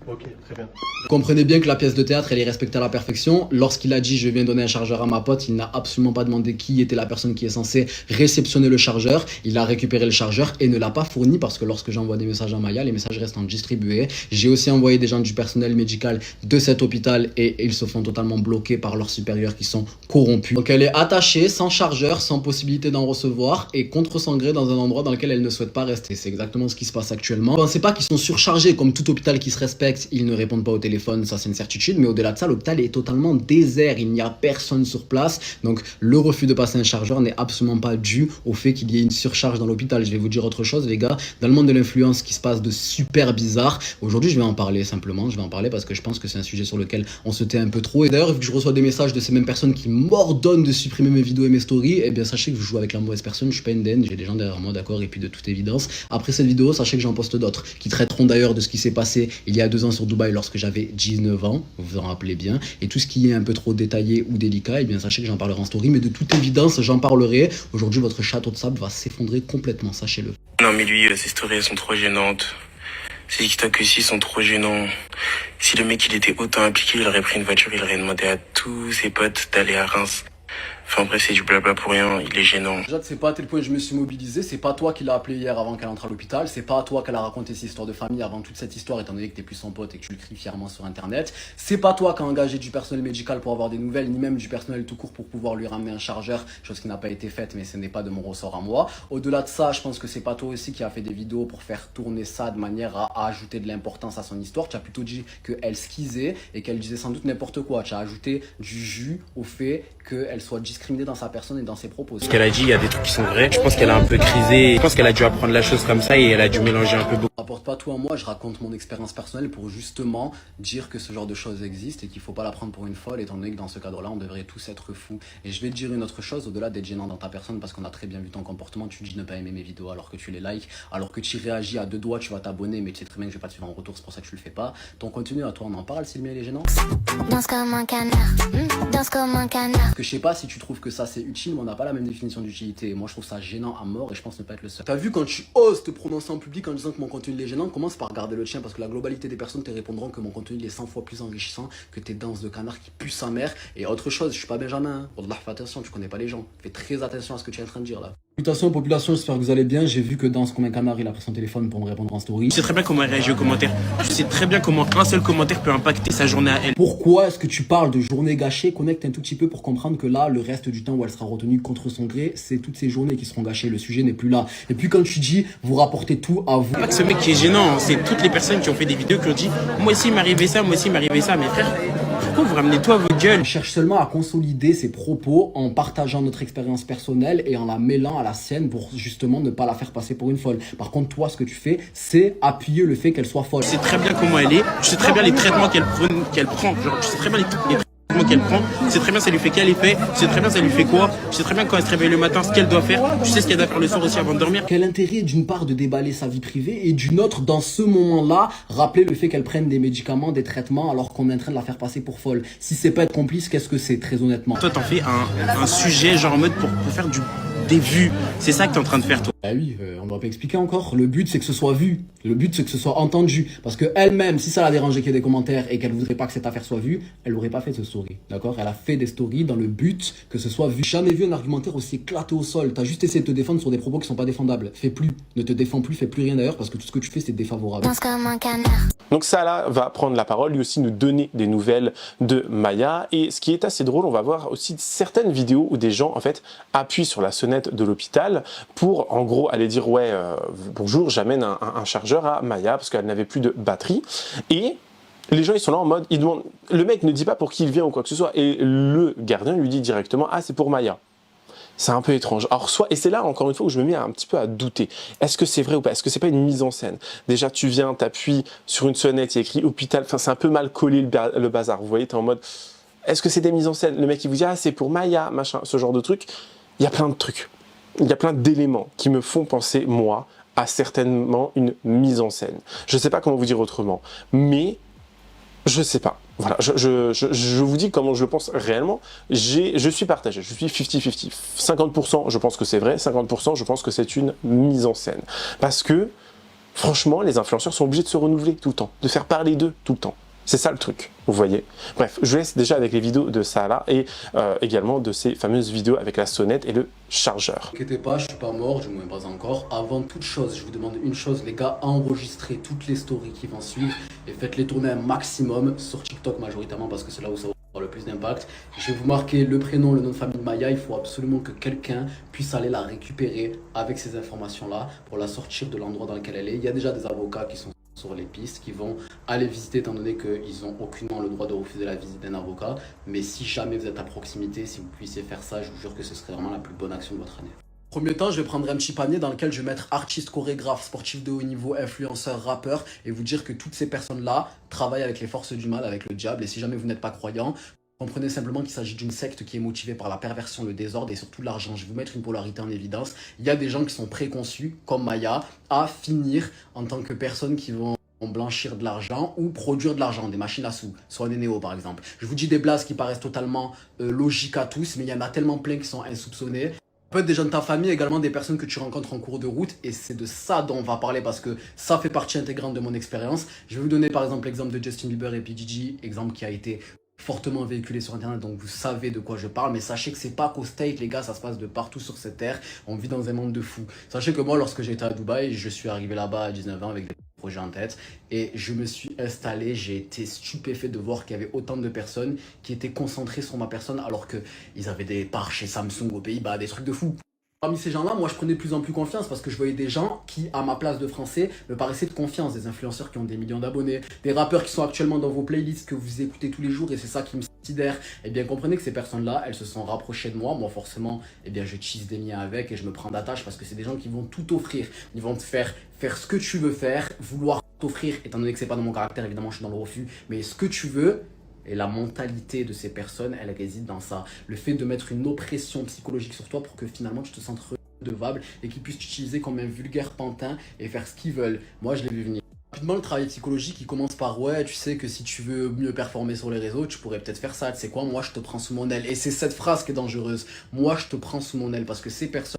Speaker 4: Ok, très bien.
Speaker 3: Comprenez bien que la pièce de théâtre, elle est respectée à la perfection. Lorsqu'il a dit « je viens donner un chargeur à ma pote », il n'a absolument pas demandé qui était la personne qui est censée réceptionner le chargeur. Il a récupéré le chargeur et ne l'a pas fourni parce que lorsque j'envoie des messages à Maya, les messages restent en distribué. J'ai aussi envoyé des gens du personnel médical de cet hôpital et ils se font totalement bloquer par leurs supérieurs qui sont corrompus. Donc elle est attachée, sans chargeur, sans possibilité d'en recevoir et contre son gré dans un endroit dans lequel elle ne souhaite pas rester. C'est exactement ce qui se passe actuellement. Ne pensez pas qu'ils sont surchargés comme tout hôpital qui se respecte. Ils ne répondent pas au téléphone, ça c'est une certitude, mais au-delà de ça, l'hôpital est totalement désert, il n'y a personne sur place, donc le refus de passer un chargeur n'est absolument pas dû au fait qu'il y ait une surcharge dans l'hôpital. Je vais vous dire autre chose les gars, dans le monde de l'influence, qui se passe de super bizarre, aujourd'hui je vais en parler simplement, je vais en parler parce que je pense que c'est un sujet sur lequel on se tait un peu trop, et d'ailleurs vu que je reçois des messages de ces mêmes personnes qui m'ordonnent de supprimer mes vidéos et mes stories, et bien sachez que je joue avec la mauvaise personne, je suis pas une den, j'ai des gens derrière moi, d'accord, et puis de toute évidence, après cette vidéo, sachez que j'en poste d'autres, qui traiteront d'ailleurs de ce qui s'est passé il y a 2 ans sur Dubaï lorsque j'avais 19 ans, vous vous en rappelez bien, et tout ce qui est un peu trop détaillé ou délicat, et bien sachez que j'en parlerai en story, mais de toute évidence j'en parlerai. Aujourd'hui votre château de sable va s'effondrer complètement, sachez-le.
Speaker 6: Non mais lui, ses stories elles sont trop gênantes. Ses TikTok aussi sont trop gênants. Si le mec il était autant impliqué, il aurait pris une voiture, il aurait demandé à tous ses potes d'aller à Reims. Enfin bref, c'est du blabla pour rien, il est gênant.
Speaker 3: Déjà, c'est pas à tel point je me suis mobilisé, c'est pas toi qui l'as appelé hier avant qu'elle entre à l'hôpital, c'est pas à toi qu'elle a raconté cette histoire de famille avant toute cette histoire, étant donné que t'es plus son pote et que tu le cries fièrement sur internet. C'est pas toi qui a engagé du personnel médical pour avoir des nouvelles, ni même du personnel tout court pour pouvoir lui ramener un chargeur, chose qui n'a pas été faite, mais ce n'est pas de mon ressort à moi. Au-delà de ça, je pense que c'est pas toi aussi qui a fait des vidéos pour faire tourner ça de manière à ajouter de l'importance à son histoire. Tu as plutôt dit qu'elle skisait et qu'elle disait sans doute n'importe quoi. Tu as ajouté du jus au fait qu'elle soit discriminée dans sa personne et dans ses propos.
Speaker 6: Ce qu'elle a dit, il y a des trucs qui sont vrais. Je pense qu'elle a un peu crisé. Je pense qu'elle a dû apprendre la chose comme ça et elle a dû mélanger un peu beaucoup.
Speaker 3: Je rapporte pas tout à moi, je raconte mon expérience personnelle pour justement dire que ce genre de choses existe et qu'il faut pas la prendre pour une folle, étant donné que dans ce cadre-là, on devrait tous être fous. Et je vais te dire une autre chose, au-delà d'être gênant dans ta personne, parce qu'on a très bien vu ton comportement, tu dis ne pas aimer mes vidéos alors que tu les likes, alors que tu réagis à 2 doigts, tu vas t'abonner, mais tu sais très bien que je vais pas te suivre en retour, c'est pour ça que tu le fais pas. Ton contenu à toi, on en parle, si le mien il est gênant.
Speaker 7: Danse comme un canard, danse comme un canard.
Speaker 3: Que je sais pas si tu trouves que ça c'est utile, mais on n'a pas la même définition d'utilité. Moi je trouve ça gênant à mort et je pense ne pas être le seul. T'as vu quand tu oses te prononcer en public en disant que mon contenu est gênant, commence par garder le tien parce que la globalité des personnes te répondront que mon contenu est 100 fois plus enrichissant que tes danses de canard qui puent sa mère. Et autre chose, je suis pas Benjamin, hein. Wallah, fais attention, tu connais pas les gens. Fais très attention à ce que tu es en train de dire là. Salutations population, j'espère que vous allez bien. J'ai vu que dans ce Comme un canard, il a pris son téléphone pour me répondre en story.
Speaker 6: Je sais très bien comment elle réagit aux commentaires. Je sais très bien comment un seul commentaire peut impacter sa journée à elle.
Speaker 3: Pourquoi est-ce que tu parles de journée gâchée? Connecte un tout petit peu pour comprendre que là, le reste du temps où elle sera retenue contre son gré, c'est toutes ces journées qui seront gâchées. Le sujet n'est plus là. Et puis quand tu dis, vous rapportez tout à vous.
Speaker 6: C'est pas que ce mec qui est gênant, c'est toutes les personnes qui ont fait des vidéos qui ont dit moi aussi il m'arrivait ça, moi aussi il m'arrivait ça. Mais frère, pourquoi vous ramenez tout à votre gueule?
Speaker 3: On cherche seulement à consolider ses propos en partageant notre expérience personnelle et en la mêlant à la sienne pour justement ne pas la faire passer pour une folle. Par contre, toi, ce que tu fais, c'est appuyer le fait qu'elle soit folle.
Speaker 6: Je sais très bien comment elle est, je sais très bien les traitements qu'elle prend, genre, je sais très bien les traitements qu'elle prend, je sais très bien ça lui fait quel effet, je sais très bien ça lui fait quoi, je sais très bien quand elle se réveille le matin ce qu'elle doit faire, je sais ce qu'elle doit faire le soir aussi avant de dormir.
Speaker 3: Quel intérêt d'une part de déballer sa vie privée et d'une autre, dans ce moment-là, rappeler le fait qu'elle prenne des médicaments, des traitements alors qu'on est en train de la faire passer pour folle. Si c'est pas être complice, qu'est-ce que c'est, très honnêtement?
Speaker 6: Toi t'en fais un sujet genre en mode pour faire des vues, c'est ça que t'es en train de faire toi.
Speaker 3: Ah oui, on doit pas expliquer encore. Le but, c'est que ce soit vu. Le but, c'est que ce soit entendu. Parce que elle-même, si ça la dérangeait qu'il y ait des commentaires et qu'elle voudrait pas que cette affaire soit vue, elle aurait pas fait ce story. D'accord? Elle a fait des stories dans le but que ce soit vu. J'ai jamais vu un argumentaire aussi éclaté au sol. T'as juste essayé de te défendre sur des propos qui sont pas défendables. Fais plus. Ne te défends plus, fais plus rien d'ailleurs parce que tout ce que tu fais, c'est défavorable.
Speaker 7: Danse comme un canard.
Speaker 1: Donc Salah va prendre la parole, lui aussi nous donner des nouvelles de Maya. Et ce qui est assez drôle, on va voir aussi certaines vidéos où des gens en fait appuient sur la sonnette de l'hôpital pour en gros aller dire ouais bonjour, j'amène un chargeur à Maya parce qu'elle n'avait plus de batterie. Et les gens ils sont là en mode, ils demandent, le mec ne dit pas pour qui il vient ou quoi que ce soit et le gardien lui dit directement ah c'est pour Maya. C'est un peu étrange. Alors soit, et c'est là encore une fois où je me mets un petit peu à douter. Est-ce que c'est vrai ou pas? Est-ce que c'est pas une mise en scène? Déjà tu viens, t'appuies sur une sonnette, il y a écrit hôpital, enfin c'est un peu mal collé le bazar. Vous voyez, t'es en mode, est-ce que c'est des mises en scène? Le mec il vous dit ah c'est pour Maya, machin, ce genre de truc. Il y a plein de trucs. Il y a plein d'éléments qui me font penser, moi, à certainement une mise en scène. Je ne sais pas comment vous dire autrement, mais je ne sais pas. Voilà, je vous dis comment je le pense réellement. Je suis partagé, je suis 50-50. 50% je pense que c'est vrai, 50% je pense que c'est une mise en scène. Parce que, franchement, les influenceurs sont obligés de se renouveler tout le temps, de faire parler d'eux tout le temps. C'est ça le truc, vous voyez. Bref, je laisse déjà avec les vidéos de Salah et également de ces fameuses vidéos avec la sonnette et le chargeur.
Speaker 3: Ne inquiétez pas, je suis pas mort, du moins pas encore. Avant toute chose, je vous demande une chose, les gars, enregistrez toutes les stories qui vont suivre et faites-les tourner un maximum sur TikTok majoritairement parce que c'est là où ça va avoir le plus d'impact. Je vais vous marquer le prénom, le nom de famille de Maya. Il faut absolument que quelqu'un puisse aller la récupérer avec ces informations-là pour la sortir de l'endroit dans lequel elle est. Il y a déjà des avocats qui sont sur les pistes, qui vont aller visiter étant donné qu'ils n'ont aucunement le droit de refuser la visite d'un avocat. Mais si jamais vous êtes à proximité, si vous puissiez faire ça, je vous jure que ce serait vraiment la plus bonne action de votre année. Premier temps, je vais prendre un petit panier dans lequel je vais mettre artiste, chorégraphe, sportif de haut niveau, influenceur, rappeur et vous dire que toutes ces personnes-là travaillent avec les forces du mal, avec le diable. Et si jamais vous n'êtes pas croyant, comprenez simplement qu'il s'agit d'une secte qui est motivée par la perversion, le désordre et surtout l'argent. Je vais vous mettre une polarité en évidence. Il y a des gens qui sont préconçus, comme Maya, à finir en tant que personnes qui vont blanchir de l'argent ou produire de l'argent, des machines à sous, soit des néos par exemple. Je vous dis des blagues qui paraissent totalement logiques à tous, mais il y en a tellement plein qui sont insoupçonnés. Peut-être des gens de ta famille, également des personnes que tu rencontres en cours de route, et c'est de ça dont on va parler parce que ça fait partie intégrante de mon expérience. Je vais vous donner par exemple l'exemple de Justin Bieber et P. Diddy, exemple qui a été fortement véhiculé sur internet, donc vous savez de quoi je parle, mais sachez que c'est pas qu'au State, les gars, ça se passe de partout sur cette terre, on vit dans un monde de fous. Sachez que moi, lorsque j'étais à Dubaï, je suis arrivé là-bas à 19 ans avec des projets en tête, et je me suis installé, j'ai été stupéfait de voir qu'il y avait autant de personnes qui étaient concentrées sur ma personne, alors qu'ils avaient des parts chez Samsung aux Pays-Bas, des trucs de fou. Parmi ces gens-là, moi je prenais de plus en plus confiance parce que je voyais des gens qui, à ma place de français, me paraissaient de confiance. Des influenceurs qui ont des millions d'abonnés, des rappeurs qui sont actuellement dans vos playlists que vous écoutez tous les jours et c'est ça qui me sidère. Eh bien comprenez que ces personnes-là, elles se sont rapprochées de moi. Moi forcément, eh bien je tisse des liens avec et je me prends d'attache parce que c'est des gens qui vont tout offrir. Ils vont te faire ce que tu veux faire, vouloir t'offrir, étant donné que c'est pas dans mon caractère, évidemment je suis dans le refus, mais ce que tu veux. Et la mentalité de ces personnes, elle réside dans ça. Le fait de mettre une oppression psychologique sur toi pour que finalement tu te sentes redevable et qu'ils puissent t'utiliser comme un vulgaire pantin et faire ce qu'ils veulent. Moi, je l'ai vu venir. Rapidement, le travail psychologique, il commence par ouais, tu sais que si tu veux mieux performer sur les réseaux, tu pourrais peut-être faire ça. Tu sais quoi, moi, je te prends sous mon aile. Et c'est cette phrase qui est dangereuse. Moi, je te prends sous mon aile parce que ces personnes,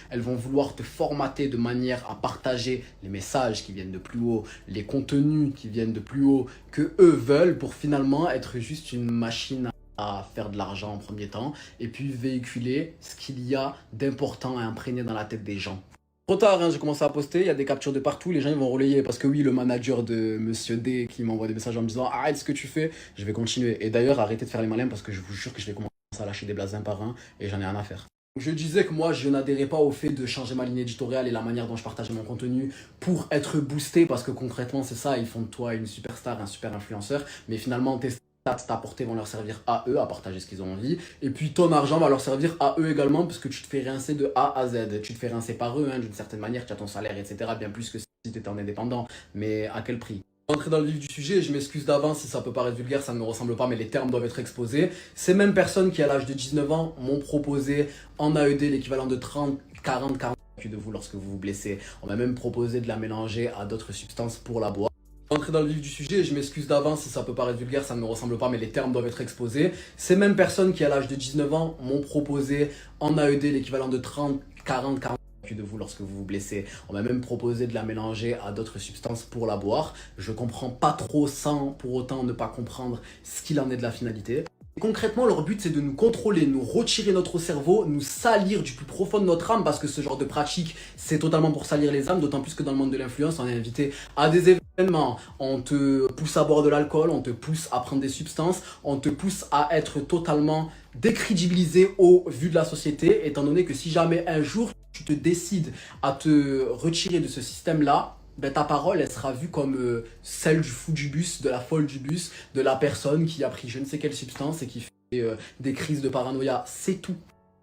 Speaker 3: elles vont vouloir te formater de manière à partager les messages qui viennent de plus haut, les contenus qui viennent de plus haut que eux veulent pour finalement être juste une machine à faire de l'argent en premier temps et puis véhiculer ce qu'il y a d'important à imprégner dans la tête des gens. Trop tard, hein, j'ai commencé à poster, il y a des captures de partout, les gens ils vont relayer parce que oui, le manager de Monsieur D qui m'envoie des messages en me disant arrête ce que tu fais, je vais continuer. Et d'ailleurs, arrêtez de faire les malins parce que je vous jure que je vais commencer à lâcher des blagues un par un et j'en ai rien à faire. Je disais que moi, je n'adhérais pas au fait de changer ma ligne éditoriale et la manière dont je partageais mon contenu pour être boosté parce que concrètement, c'est ça, ils font de toi une superstar, un super influenceur, mais finalement, tes stats, ta portée vont leur servir à eux, à partager ce qu'ils ont envie, et puis ton argent va leur servir à eux également parce que tu te fais rincer de A à Z, tu te fais rincer par eux, hein, d'une certaine manière, tu as ton salaire, etc., bien plus que si tu étais en indépendant, mais à quel prix? Entrer dans le vif du sujet, je m'excuse d'avance si ça peut paraître vulgaire, ça ne me ressemble pas, mais les termes doivent être exposés. Ces mêmes personnes qui, à l'âge de 19 ans, m'ont proposé en AED l'équivalent de 30, 40 de vous lorsque vous vous blessez. On m'a même proposé de la mélanger à d'autres substances pour la boire. Entrer dans le vif du sujet, je m'excuse d'avance si ça peut paraître vulgaire, ça ne me ressemble pas, mais les termes doivent être exposés. Ces mêmes personnes qui, à l'âge de 19 ans, m'ont proposé en AED l'équivalent de 30, 40 de vous lorsque vous vous blessez. On m'a même proposé de la mélanger à d'autres substances pour la boire. Je comprends pas trop sans pour autant ne pas comprendre ce qu'il en est de la finalité. Concrètement, leur but, c'est de nous contrôler, nous retirer notre cerveau, nous salir du plus profond de notre âme parce que ce genre de pratique, c'est totalement pour salir les âmes, d'autant plus que dans le monde de l'influence, on est invité à des événements. On te pousse à boire de l'alcool, on te pousse à prendre des substances, on te pousse à être totalement décrédibilisé au vu de la société, étant donné que si jamais un jour tu te décides à te retirer de ce système-là, ben ta parole, elle sera vue comme celle du fou du bus, de la folle du bus, de la personne qui a pris je ne sais quelle substance et qui fait des crises de paranoïa. C'est tout.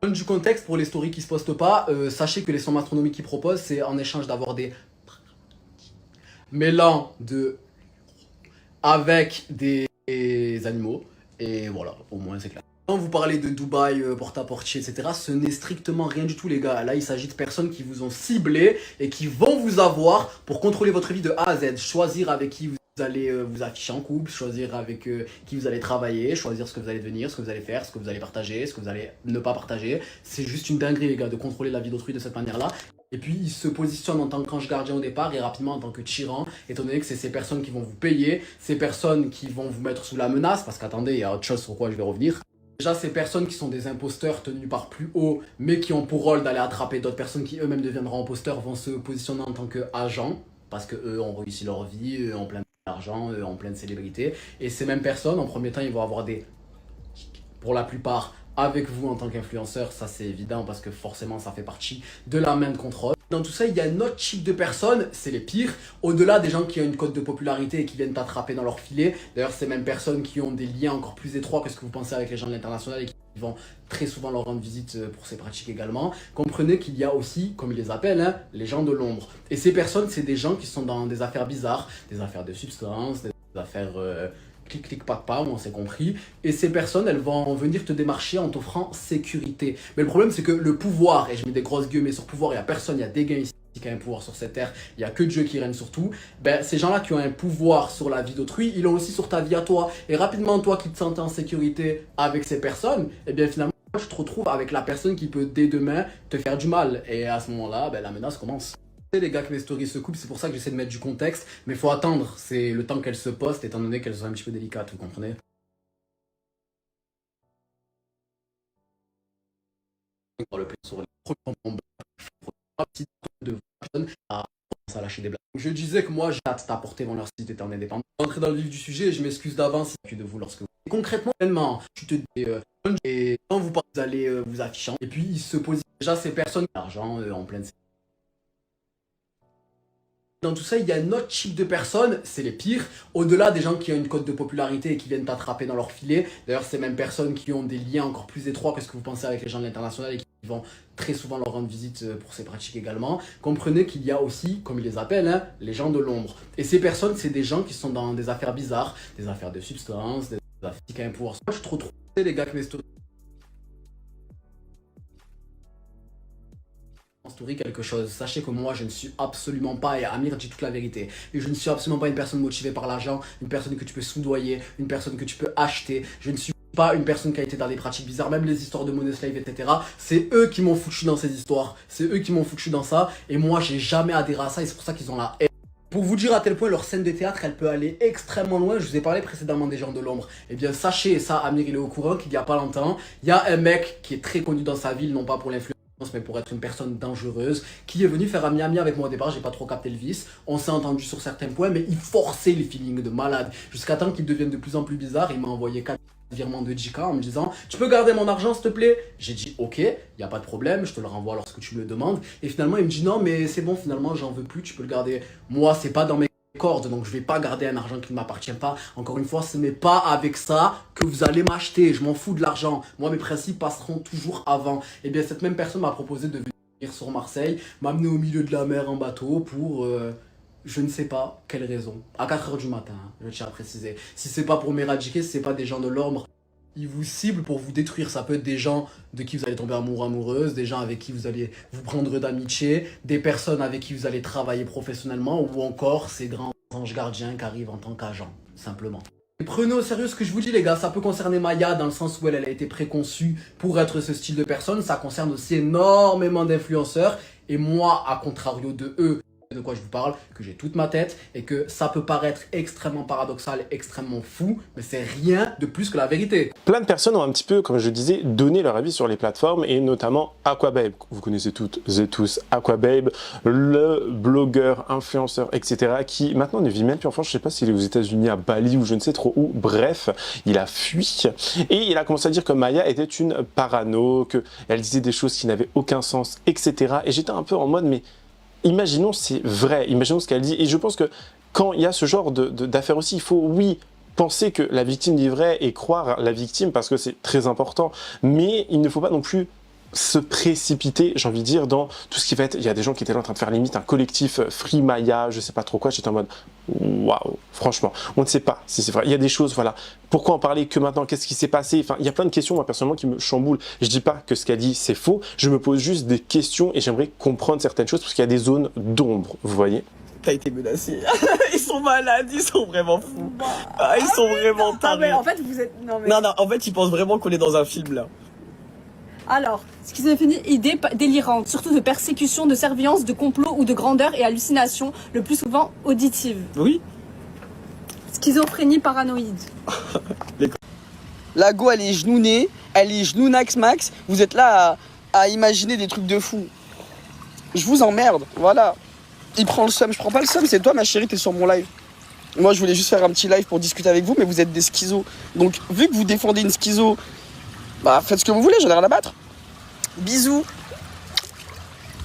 Speaker 3: Du contexte pour les stories qui se postent pas, sachez que les sommes astronomiques qu'ils proposent, c'est en échange d'avoir des mélans de avec des animaux. Et voilà, au moins c'est clair. Quand vous parlez de Dubaï, porte-à-portier, etc., ce n'est strictement rien du tout, les gars. Là, il s'agit de personnes qui vous ont ciblé et qui vont vous avoir pour contrôler votre vie de A à Z. Choisir avec qui vous allez vous afficher en couple, choisir avec qui vous allez travailler, choisir ce que vous allez devenir, ce que vous allez faire, ce que vous allez partager, ce que vous allez ne pas partager. C'est juste une dinguerie, les gars, de contrôler la vie d'autrui de cette manière-là. Et puis, il se positionne en tant qu'ange gardien au départ et rapidement en tant que tyran, étant donné que c'est ces personnes qui vont vous payer, ces personnes qui vont vous mettre sous la menace, parce qu'attendez, il y a autre chose sur quoi je vais revenir. Déjà, ces personnes qui sont des imposteurs tenus par plus haut, mais qui ont pour rôle d'aller attraper d'autres personnes qui eux-mêmes deviendront imposteurs, vont se positionner en tant qu'agents, parce qu'eux ont réussi leur vie, eux ont plein d'argent, eux ont plein de célébrités. Et ces mêmes personnes, en premier temps, ils vont avoir des... Pour la plupart, avec vous en tant qu'influenceur, ça c'est évident, parce que forcément, ça fait partie de la main de contrôle. Dans tout ça, il y a un autre type de personnes, c'est les pires, au-delà des gens qui ont une cote de popularité et qui viennent t'attraper dans leur filet. D'ailleurs, ces mêmes personnes qui ont des liens encore plus étroits que ce que vous pensez avec les gens de l'international et qui vont très souvent leur rendre visite pour ces pratiques également. Comprenez qu'il y a aussi, comme ils les appellent, hein, les gens de l'ombre. Et ces personnes, c'est des gens qui sont dans des affaires bizarres, des affaires de substances, des affaires... clic pac pam, on s'est compris, et ces personnes elles vont venir te démarcher en t'offrant sécurité. Mais le problème c'est que le pouvoir, et je mets des grosses guillemets sur pouvoir, il n'y a personne, il y a des gains ici qui a un pouvoir sur cette terre, il n'y a que Dieu qui règne sur tout, ben, ces gens là qui ont un pouvoir sur la vie d'autrui, ils l'ont aussi sur ta vie à toi, et rapidement toi qui te sentais en sécurité avec ces personnes, et bien finalement tu te retrouves avec la personne qui peut dès demain te faire du mal, et à ce moment là ben, la menace commence. Les gars que les stories se coupent, c'est pour ça que j'essaie de mettre du contexte, mais il faut attendre, c'est le temps qu'elles se postent étant donné qu'elles sont un petit peu délicates, vous comprenez? Le plan sur les premiers de personnes à lâcher des blagues. Je disais que moi j'ai hâte d'apporter mon leur site étant indépendant. Entrer dans le vif du sujet, je m'excuse d'avance de vous lorsque vous concrètement tu te dis et quand vous allez vous afficher et puis il se pose déjà ces personnes l'argent en pleine. Dans tout ça, il y a un autre type de personnes, c'est les pires, au-delà des gens qui ont une cote de popularité et qui viennent t'attraper dans leur filet. D'ailleurs, ces mêmes personnes qui ont des liens encore plus étroits que ce que vous pensez avec les gens de l'international et qui vont très souvent leur rendre visite pour ces pratiques également. Comprenez qu'il y a aussi, comme ils les appellent, hein, les gens de l'ombre. Et ces personnes, c'est des gens qui sont dans des affaires bizarres, des affaires de substances, des affaires qui ont un pouvoir. Je te retrouve les gars que mes stories. Story quelque chose. Sachez que moi je ne suis absolument pas, et Amir dit toute la vérité, et je ne suis absolument pas une personne motivée par l'argent, une personne que tu peux soudoyer, une personne que tu peux acheter. Je ne suis pas une personne qui a été dans des pratiques bizarres, même les histoires de money slave, etc. C'est eux qui m'ont foutu dans ces histoires, c'est eux qui m'ont foutu dans ça, et moi j'ai jamais adhéré à ça, et c'est pour ça qu'ils ont la haine Pour vous dire à tel point leur scène de théâtre, elle peut aller extrêmement loin. Je vous ai parlé précédemment des gens de l'ombre. Eh bien, sachez, et ça, Amir, il est au courant qu'il n'y a pas longtemps, il y a un mec qui est très connu dans sa ville, non pas pour l'influence, mais pour être une personne dangereuse, qui est venu faire ami-ami avec moi au départ. J'ai pas trop capté le vice. On s'est entendu sur certains points, mais il forçait les feelings de malade. Jusqu'à temps qu'ils deviennent de plus en plus bizarres. Il m'a envoyé 4 virements de JK en me disant « Tu peux garder mon argent, s'il te plaît ?» J'ai dit « Ok, il n'y a pas de problème, je te le renvoie lorsque tu me le demandes. » Et finalement, il me dit « Non, mais c'est bon, finalement, j'en veux plus, tu peux le garder. Moi, c'est pas dans mes cordes, donc je vais pas garder un argent qui ne m'appartient pas. Encore une fois, ce n'est pas avec ça que vous allez m'acheter. Je m'en fous de l'argent. Moi, mes principes passeront toujours avant. » Et bien, cette même personne m'a proposé de venir sur Marseille, m'amener au milieu de la mer en bateau pour... je ne sais pas quelle raison. À 4 h du matin, hein, je tiens à préciser. Si c'est pas pour m'éradiquer, si c'est pas des gens de l'ombre, ils vous ciblent pour vous détruire. Ça peut être des gens de qui vous allez tomber amoureux, amoureuse, des gens avec qui vous allez vous prendre d'amitié, des personnes avec qui vous allez travailler professionnellement, ou encore ces grands anges gardiens qui arrivent en tant qu'agents, simplement. Et prenez au sérieux ce que je vous dis, les gars. Ça peut concerner Maya dans le sens où elle a été préconçue pour être ce style de personne. Ça concerne aussi énormément d'influenceurs. Et moi, à contrario de eux, de quoi je vous parle, que j'ai toute ma tête et que ça peut paraître extrêmement paradoxal, extrêmement fou, mais c'est rien de plus que la vérité.
Speaker 1: Plein de personnes ont un petit peu, comme je disais, donné leur avis sur les plateformes et notamment Aquababe. Vous connaissez toutes et tous Aquababe, le blogueur, influenceur, etc. qui maintenant ne vit même plus en France. Je ne sais pas s'il est aux États-Unis, à Bali ou je ne sais trop où. Bref, il a fui et il a commencé à dire que Maya était une parano, qu'elle disait des choses qui n'avaient aucun sens, etc. Et j'étais un peu en mode, mais imaginons c'est vrai, imaginons ce qu'elle dit. Et je pense que quand il y a ce genre d'affaires aussi, il faut, oui, penser que la victime dit vrai et croire la victime parce que c'est très important. Mais il ne faut pas non plus se précipiter, j'ai envie de dire, dans tout ce qui va être... Il y a des gens qui étaient là en train de faire limite un collectif Free Maya, je sais pas trop quoi, j'étais en mode waouh, franchement, on ne sait pas si c'est vrai. Il y a des choses, voilà. Pourquoi en parler que maintenant? Qu'est-ce qui s'est passé? Enfin, il y a plein de questions, moi, personnellement, qui me chamboulent. Je dis pas que ce qu'elle dit, c'est faux. Je me pose juste des questions et j'aimerais comprendre certaines choses parce qu'il y a des zones d'ombre, vous voyez?
Speaker 8: T'as été menacé. Ils sont malades, ils sont vraiment fous. Ah, ils sont vraiment tarés.
Speaker 9: Non mais en fait vous êtes... Non,
Speaker 8: en fait ils pensent vraiment qu'on est dans un film là.
Speaker 9: Alors, schizophrénie, idée délirante, surtout de persécution, de surveillance, de complot ou de grandeur et hallucination, le plus souvent auditive.
Speaker 8: Oui.
Speaker 9: Schizophrénie paranoïde.
Speaker 8: La go elle est genounée, elle est genounax max, vous êtes là à imaginer des trucs de fou. Je vous emmerde, voilà. Il prend le seum, je prends pas le seum, c'est toi ma chérie, t'es sur mon live. Moi je voulais juste faire un petit live pour discuter avec vous, mais vous êtes des schizos. Donc vu que vous défendez une schizo, bah faites ce que vous voulez, j'en ai rien à battre. Bisous.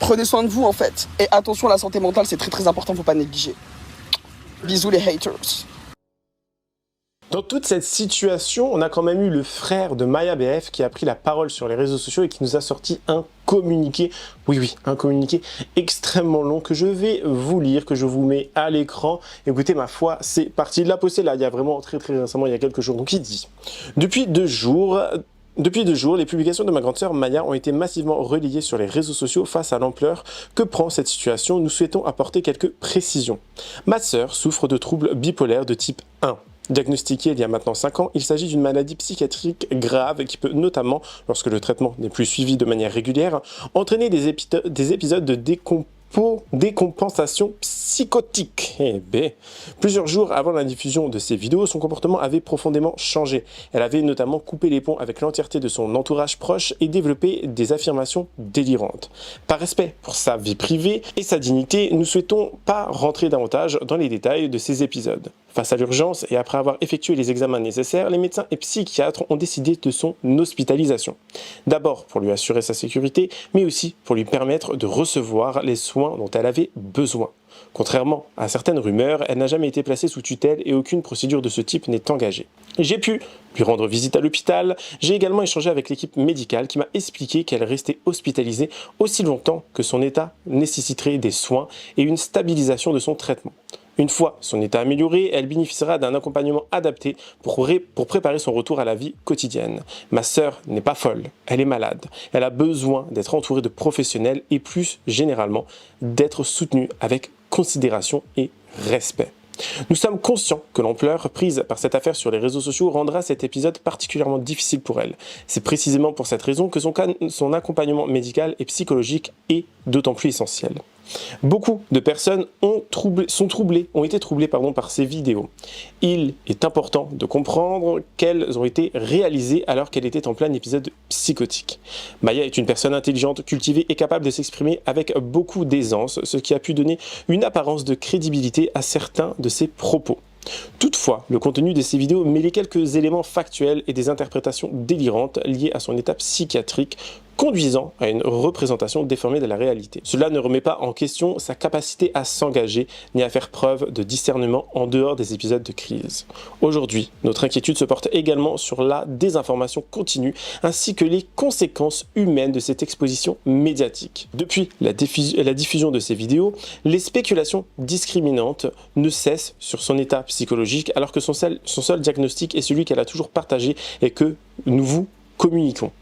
Speaker 8: Prenez soin de vous en fait. Et attention, la santé mentale c'est très très important, faut pas négliger. Bisous les haters.
Speaker 1: Dans toute cette situation, on a quand même eu le frère de Maya BF qui a pris la parole sur les réseaux sociaux et qui nous a sorti un communiqué, oui, un communiqué extrêmement long que je vais vous lire, que je vous mets à l'écran. Écoutez, ma foi, c'est parti. Il l'a posté là, il y a vraiment très récemment, il y a quelques jours. Donc il dit « Depuis deux jours, les publications de ma grande sœur Maya ont été massivement relayées sur les réseaux sociaux face à l'ampleur que prend cette situation. Nous souhaitons apporter quelques précisions. Ma sœur souffre de troubles bipolaires de type 1. Diagnostiqué il y a maintenant 5 ans, il s'agit d'une maladie psychiatrique grave qui peut notamment, lorsque le traitement n'est plus suivi de manière régulière, entraîner des épisodes de décompensation psychotique. Eh ben, plusieurs jours avant la diffusion de ces vidéos, son comportement avait profondément changé. Elle avait notamment coupé les ponts avec l'entièreté de son entourage proche et développé des affirmations délirantes. Par respect pour sa vie privée et sa dignité, nous souhaitons pas rentrer davantage dans les détails de ces épisodes. Face à l'urgence et après avoir effectué les examens nécessaires, les médecins et psychiatres ont décidé de son hospitalisation. D'abord pour lui assurer sa sécurité, mais aussi pour lui permettre de recevoir les soins dont elle avait besoin. Contrairement à certaines rumeurs, elle n'a jamais été placée sous tutelle et aucune procédure de ce type n'est engagée. J'ai pu lui rendre visite à l'hôpital, j'ai également échangé avec l'équipe médicale qui m'a expliqué qu'elle restait hospitalisée aussi longtemps que son état nécessiterait des soins et une stabilisation de son traitement. Une fois son état amélioré, elle bénéficiera d'un accompagnement adapté pour préparer son retour à la vie quotidienne. Ma sœur n'est pas folle, elle est malade. Elle a besoin d'être entourée de professionnels et plus généralement d'être soutenue avec considération et respect. Nous sommes conscients que l'ampleur prise par cette affaire sur les réseaux sociaux rendra cet épisode particulièrement difficile pour elle. C'est précisément pour cette raison que son accompagnement médical et psychologique est d'autant plus essentiel. Beaucoup de personnes ont été troublées par ces vidéos. Il est important de comprendre qu'elles ont été réalisées alors qu'elle était en plein épisode psychotique. Maya est une personne intelligente, cultivée et capable de s'exprimer avec beaucoup d'aisance, ce qui a pu donner une apparence de crédibilité à certains de ses propos. Toutefois, le contenu de ces vidéos mêlait quelques éléments factuels et des interprétations délirantes liées à son état psychiatrique, conduisant à une représentation déformée de la réalité. Cela ne remet pas en question sa capacité à s'engager ni à faire preuve de discernement en dehors des épisodes de crise. Aujourd'hui, notre inquiétude se porte également sur la désinformation continue ainsi que les conséquences humaines de cette exposition médiatique. Depuis la diffusion de ces vidéos, les spéculations discriminantes ne cessent sur son état psychologique alors que son seul diagnostic est celui qu'elle a toujours partagé et que nous vous communiquons.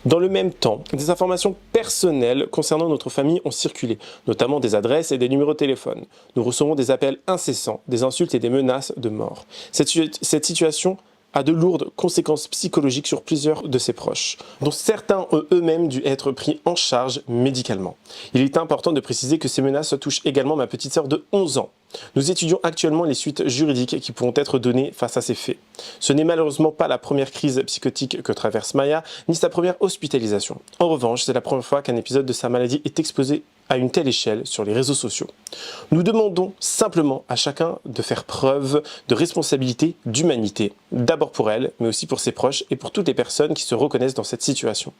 Speaker 1: Dans le même temps, des informations personnelles concernant notre famille ont circulé, notamment des adresses et des numéros de téléphone. Nous recevons des appels incessants, des insultes et des menaces de mort. Cette situation a de lourdes conséquences psychologiques sur plusieurs de ses proches, dont certains ont eux-mêmes dû être pris en charge médicalement. Il est important de préciser que ces menaces touchent également ma petite sœur de 11 ans. Nous étudions actuellement les suites juridiques qui pourront être données face à ces faits. Ce n'est malheureusement pas la première crise psychotique que traverse Maya, ni sa première hospitalisation. En revanche, c'est la première fois qu'un épisode de sa maladie est exposé à une telle échelle sur les réseaux sociaux. Nous demandons simplement à chacun de faire preuve de responsabilité, d'humanité, d'abord pour elle, mais aussi pour ses proches et pour toutes les personnes qui se reconnaissent dans cette situation.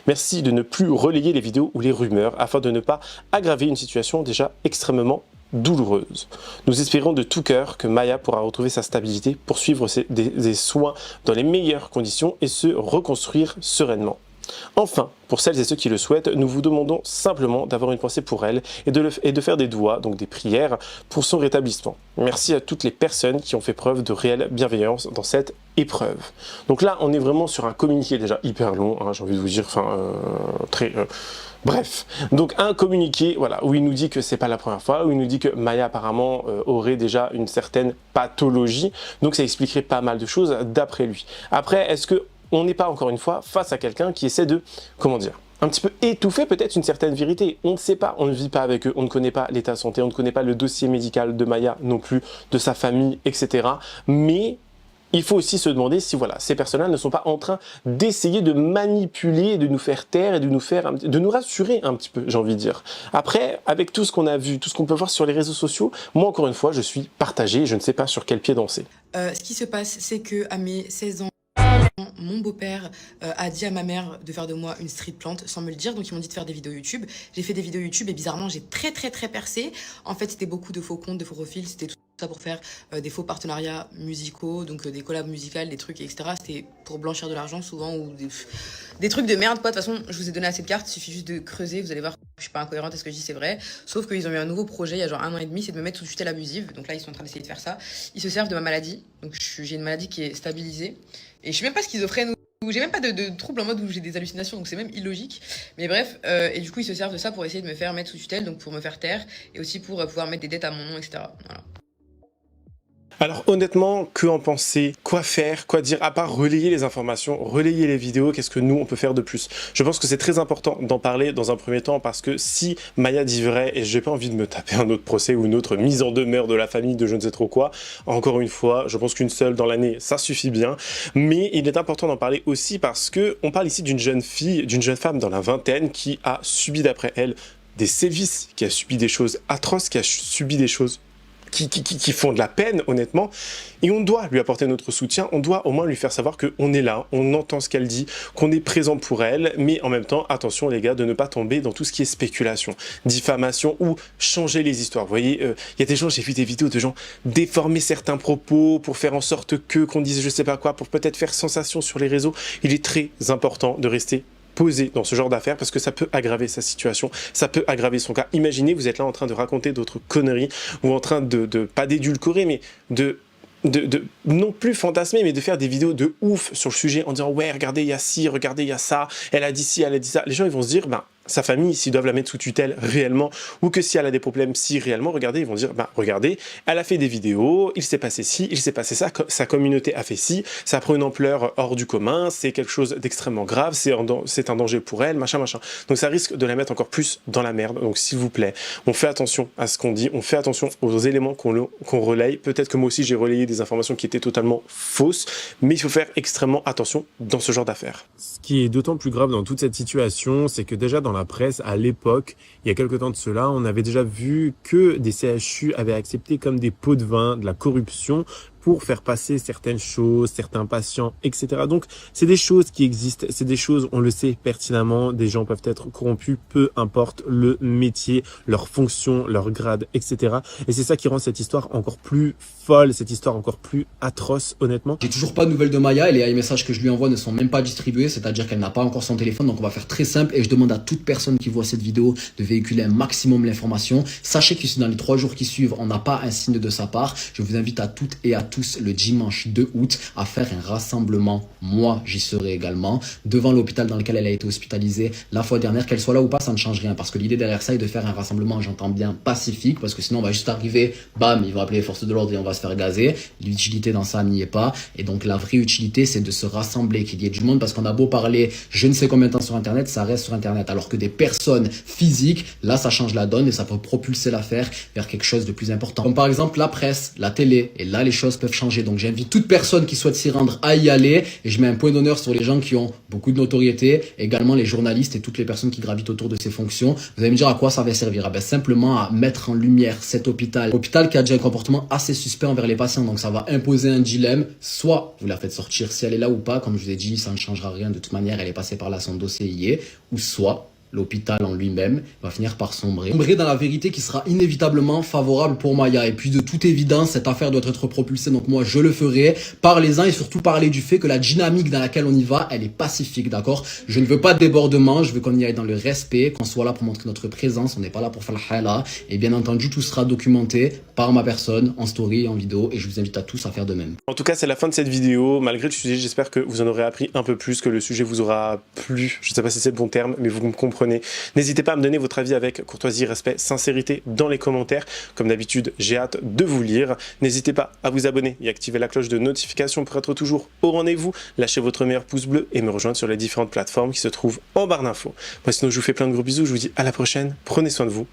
Speaker 1: Merci de ne plus relayer les vidéos ou les rumeurs afin de ne pas aggraver une situation déjà extrêmement douloureuse. Nous espérons de tout cœur que Maya pourra retrouver sa stabilité, poursuivre des soins dans les meilleures conditions et se reconstruire sereinement. Enfin, pour celles et ceux qui le souhaitent, nous vous demandons simplement d'avoir une pensée pour elle et de faire des doigts, donc des prières, pour son rétablissement. Merci à toutes les personnes qui ont fait preuve de réelle bienveillance dans cette épreuve. Donc là, on est vraiment sur un communiqué déjà hyper long, hein, j'ai envie de vous dire, bref, donc un communiqué voilà, où il nous dit que c'est pas la première fois, où il nous dit que Maya apparemment aurait déjà une certaine pathologie, donc ça expliquerait pas mal de choses d'après lui. Après, est-ce que on n'est pas encore une fois face à quelqu'un qui essaie de, comment dire, un petit peu étouffer peut-être une certaine vérité. On ne sait pas, on ne vit pas avec eux, on ne connaît pas l'état de santé, on ne connaît pas le dossier médical de Maya non plus, de sa famille, etc. Mais il faut aussi se demander si voilà, ces personnes-là ne sont pas en train d'essayer de manipuler, de nous faire taire et de nous rassurer un petit peu, j'ai envie de dire. Après, avec tout ce qu'on a vu, tout ce qu'on peut voir sur les réseaux sociaux, moi encore une fois, je suis partagé, je ne sais pas sur quel pied danser.
Speaker 2: Ce qui se passe, c'est que à mes 16 ans, mon beau-père a dit à ma mère de faire de moi une street plant sans me le dire, donc ils m'ont dit de faire des vidéos YouTube. J'ai fait des vidéos YouTube et bizarrement j'ai très percé. En fait c'était beaucoup de faux comptes, de faux profils, c'était tout ça pour faire des faux partenariats musicaux, donc des collabs musicales, des trucs, etc. C'était pour blanchir de l'argent souvent ou des trucs de merde quoi. De toute façon je vous ai donné assez de cartes, il suffit juste de creuser, vous allez voir que je suis pas incohérente à ce que je dis, c'est vrai. Sauf qu'ils ont eu un nouveau projet il y a genre 1 an et demi, c'est de me mettre sous tutelle abusive. Donc là ils sont en train d'essayer de faire ça. Ils se servent de ma maladie, donc j'ai une maladie qui est stabilisée. Et je suis même pas schizophrène ou j'ai même pas de trouble en mode où j'ai des hallucinations, donc c'est même illogique. Mais bref, et du coup ils se servent de ça pour essayer de me faire mettre sous tutelle, donc pour me faire taire, et aussi pour pouvoir mettre des dettes à mon nom, etc. Voilà.
Speaker 1: Alors honnêtement, que en penser? Quoi faire? Quoi dire? À part relayer les informations, relayer les vidéos, qu'est-ce que nous on peut faire de plus? Je pense que c'est très important d'en parler dans un premier temps parce que si Maya dit vrai, et j'ai pas envie de me taper un autre procès ou une autre mise en demeure de la famille de je ne sais trop quoi, encore une fois, je pense qu'une seule dans l'année, ça suffit bien. Mais il est important d'en parler aussi parce que on parle ici d'une jeune fille, d'une jeune femme dans la vingtaine qui a subi d'après elle des sévices, qui a subi des choses atroces, qui a subi des choses qui font de la peine, honnêtement, et on doit lui apporter notre soutien, on doit au moins lui faire savoir qu'on est là, on entend ce qu'elle dit, qu'on est présent pour elle, mais en même temps, attention les gars, de ne pas tomber dans tout ce qui est spéculation, diffamation ou changer les histoires. Vous voyez, il y a des gens, j'ai vu des vidéos de gens déformer certains propos pour faire en sorte qu'on dise je sais pas quoi, pour peut-être faire sensation sur les réseaux. Il est très important de rester posé dans ce genre d'affaires parce que ça peut aggraver sa situation, ça peut aggraver son cas. Imaginez, vous êtes là en train de raconter d'autres conneries ou en train de pas d'édulcorer, mais de non plus fantasmer, mais de faire des vidéos de ouf sur le sujet en disant ouais, regardez, il y a ci, regardez, il y a ça, elle a dit ci, elle a dit ça. Les gens, ils vont se dire, ben, sa famille, s'ils doivent la mettre sous tutelle réellement, ou que si elle a des problèmes, si réellement, regardez, ils vont dire, bah regardez, elle a fait des vidéos, il s'est passé ci, il s'est passé ça, sa communauté a fait ci, ça prend une ampleur hors du commun, c'est quelque chose d'extrêmement grave, c'est un danger pour elle, machin, machin. Donc ça risque de la mettre encore plus dans la merde. Donc s'il vous plaît, on fait attention à ce qu'on dit, on fait attention aux éléments qu'on relaye. Peut-être que moi aussi j'ai relayé des informations qui étaient totalement fausses, mais il faut faire extrêmement attention dans ce genre d'affaires.
Speaker 10: Ce qui est d'autant plus grave dans toute cette situation, c'est que déjà dans la presse, à l'époque, il y a quelques temps de cela, on avait déjà vu que des CHU avaient accepté comme des pots de vin de la corruption pour faire passer certaines choses, certains patients, etc. Donc, c'est des choses qui existent, c'est des choses, on le sait pertinemment, des gens peuvent être corrompus, peu importe le métier, leur fonction, leur grade, etc. Et c'est ça qui rend cette histoire encore plus folle, cette histoire encore plus atroce, honnêtement.
Speaker 3: J'ai toujours pas de nouvelles de Maya et les iMessages que je lui envoie ne sont même pas distribués, c'est-à-dire qu'elle n'a pas encore son téléphone, donc on va faire très simple et je demande à toute personne qui voit cette vidéo de véhiculer un maximum l'information. Sachez que si dans les 3 jours qui suivent, on n'a pas un signe de sa part, je vous invite à toutes et à tous le dimanche 2 août à faire un rassemblement, moi j'y serai également, devant l'hôpital dans lequel elle a été hospitalisée la fois dernière, qu'elle soit là ou pas, ça ne change rien, parce que l'idée derrière ça est de faire un rassemblement, j'entends bien pacifique, parce que sinon on va juste arriver, bam, ils vont appeler les forces de l'ordre et on va se faire gazer, l'utilité dans ça n'y est pas, et donc la vraie utilité c'est de se rassembler, qu'il y ait du monde, parce qu'on a beau parler je ne sais combien de temps sur internet, ça reste sur internet, alors que des personnes physiques, là ça change la donne et ça peut propulser l'affaire vers quelque chose de plus important, comme par exemple la presse, la télé, et là les choses peuvent changer. Donc j'invite toute personne qui souhaite s'y rendre à y aller et je mets un point d'honneur sur les gens qui ont beaucoup de notoriété, également les journalistes et toutes les personnes qui gravitent autour de ces fonctions. Vous allez me dire à quoi ça va servir? Ah ben, simplement à mettre en lumière cet hôpital qui a déjà un comportement assez suspect envers les patients. Donc ça va imposer un dilemme, soit vous la faites sortir si elle est là ou pas, comme je vous ai dit ça ne changera rien de toute manière, elle est passée par là, son dossier y est, ou soit l'hôpital en lui-même va finir par sombrer dans la vérité qui sera inévitablement favorable pour Maya. Et puis de toute évidence, cette affaire doit être propulsée, donc moi je le ferai. Parlez-en et surtout parlez du fait que la dynamique dans laquelle on y va, elle est pacifique, d'accord? Je ne veux pas de débordement, je veux qu'on y aille dans le respect, qu'on soit là pour montrer notre présence, on n'est pas là pour faire la hala. Et bien entendu, tout sera documenté par ma personne, en story et en vidéo, et je vous invite à tous à faire de même.
Speaker 1: En tout cas, c'est la fin de cette vidéo. Malgré le sujet, j'espère que vous en aurez appris un peu plus, que le sujet vous aura plu. Je ne sais pas si c'est le bon terme, mais vous me comprenez. N'hésitez pas à me donner votre avis avec courtoisie, respect, sincérité dans les commentaires. Comme d'habitude, j'ai hâte de vous lire. N'hésitez pas à vous abonner et activer la cloche de notification pour être toujours au rendez-vous. Lâchez votre meilleur pouce bleu et me rejoindre sur les différentes plateformes qui se trouvent en barre d'infos. Moi, sinon, je vous fais plein de gros bisous. Je vous dis à la prochaine. Prenez soin de vous.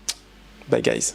Speaker 1: Bye guys.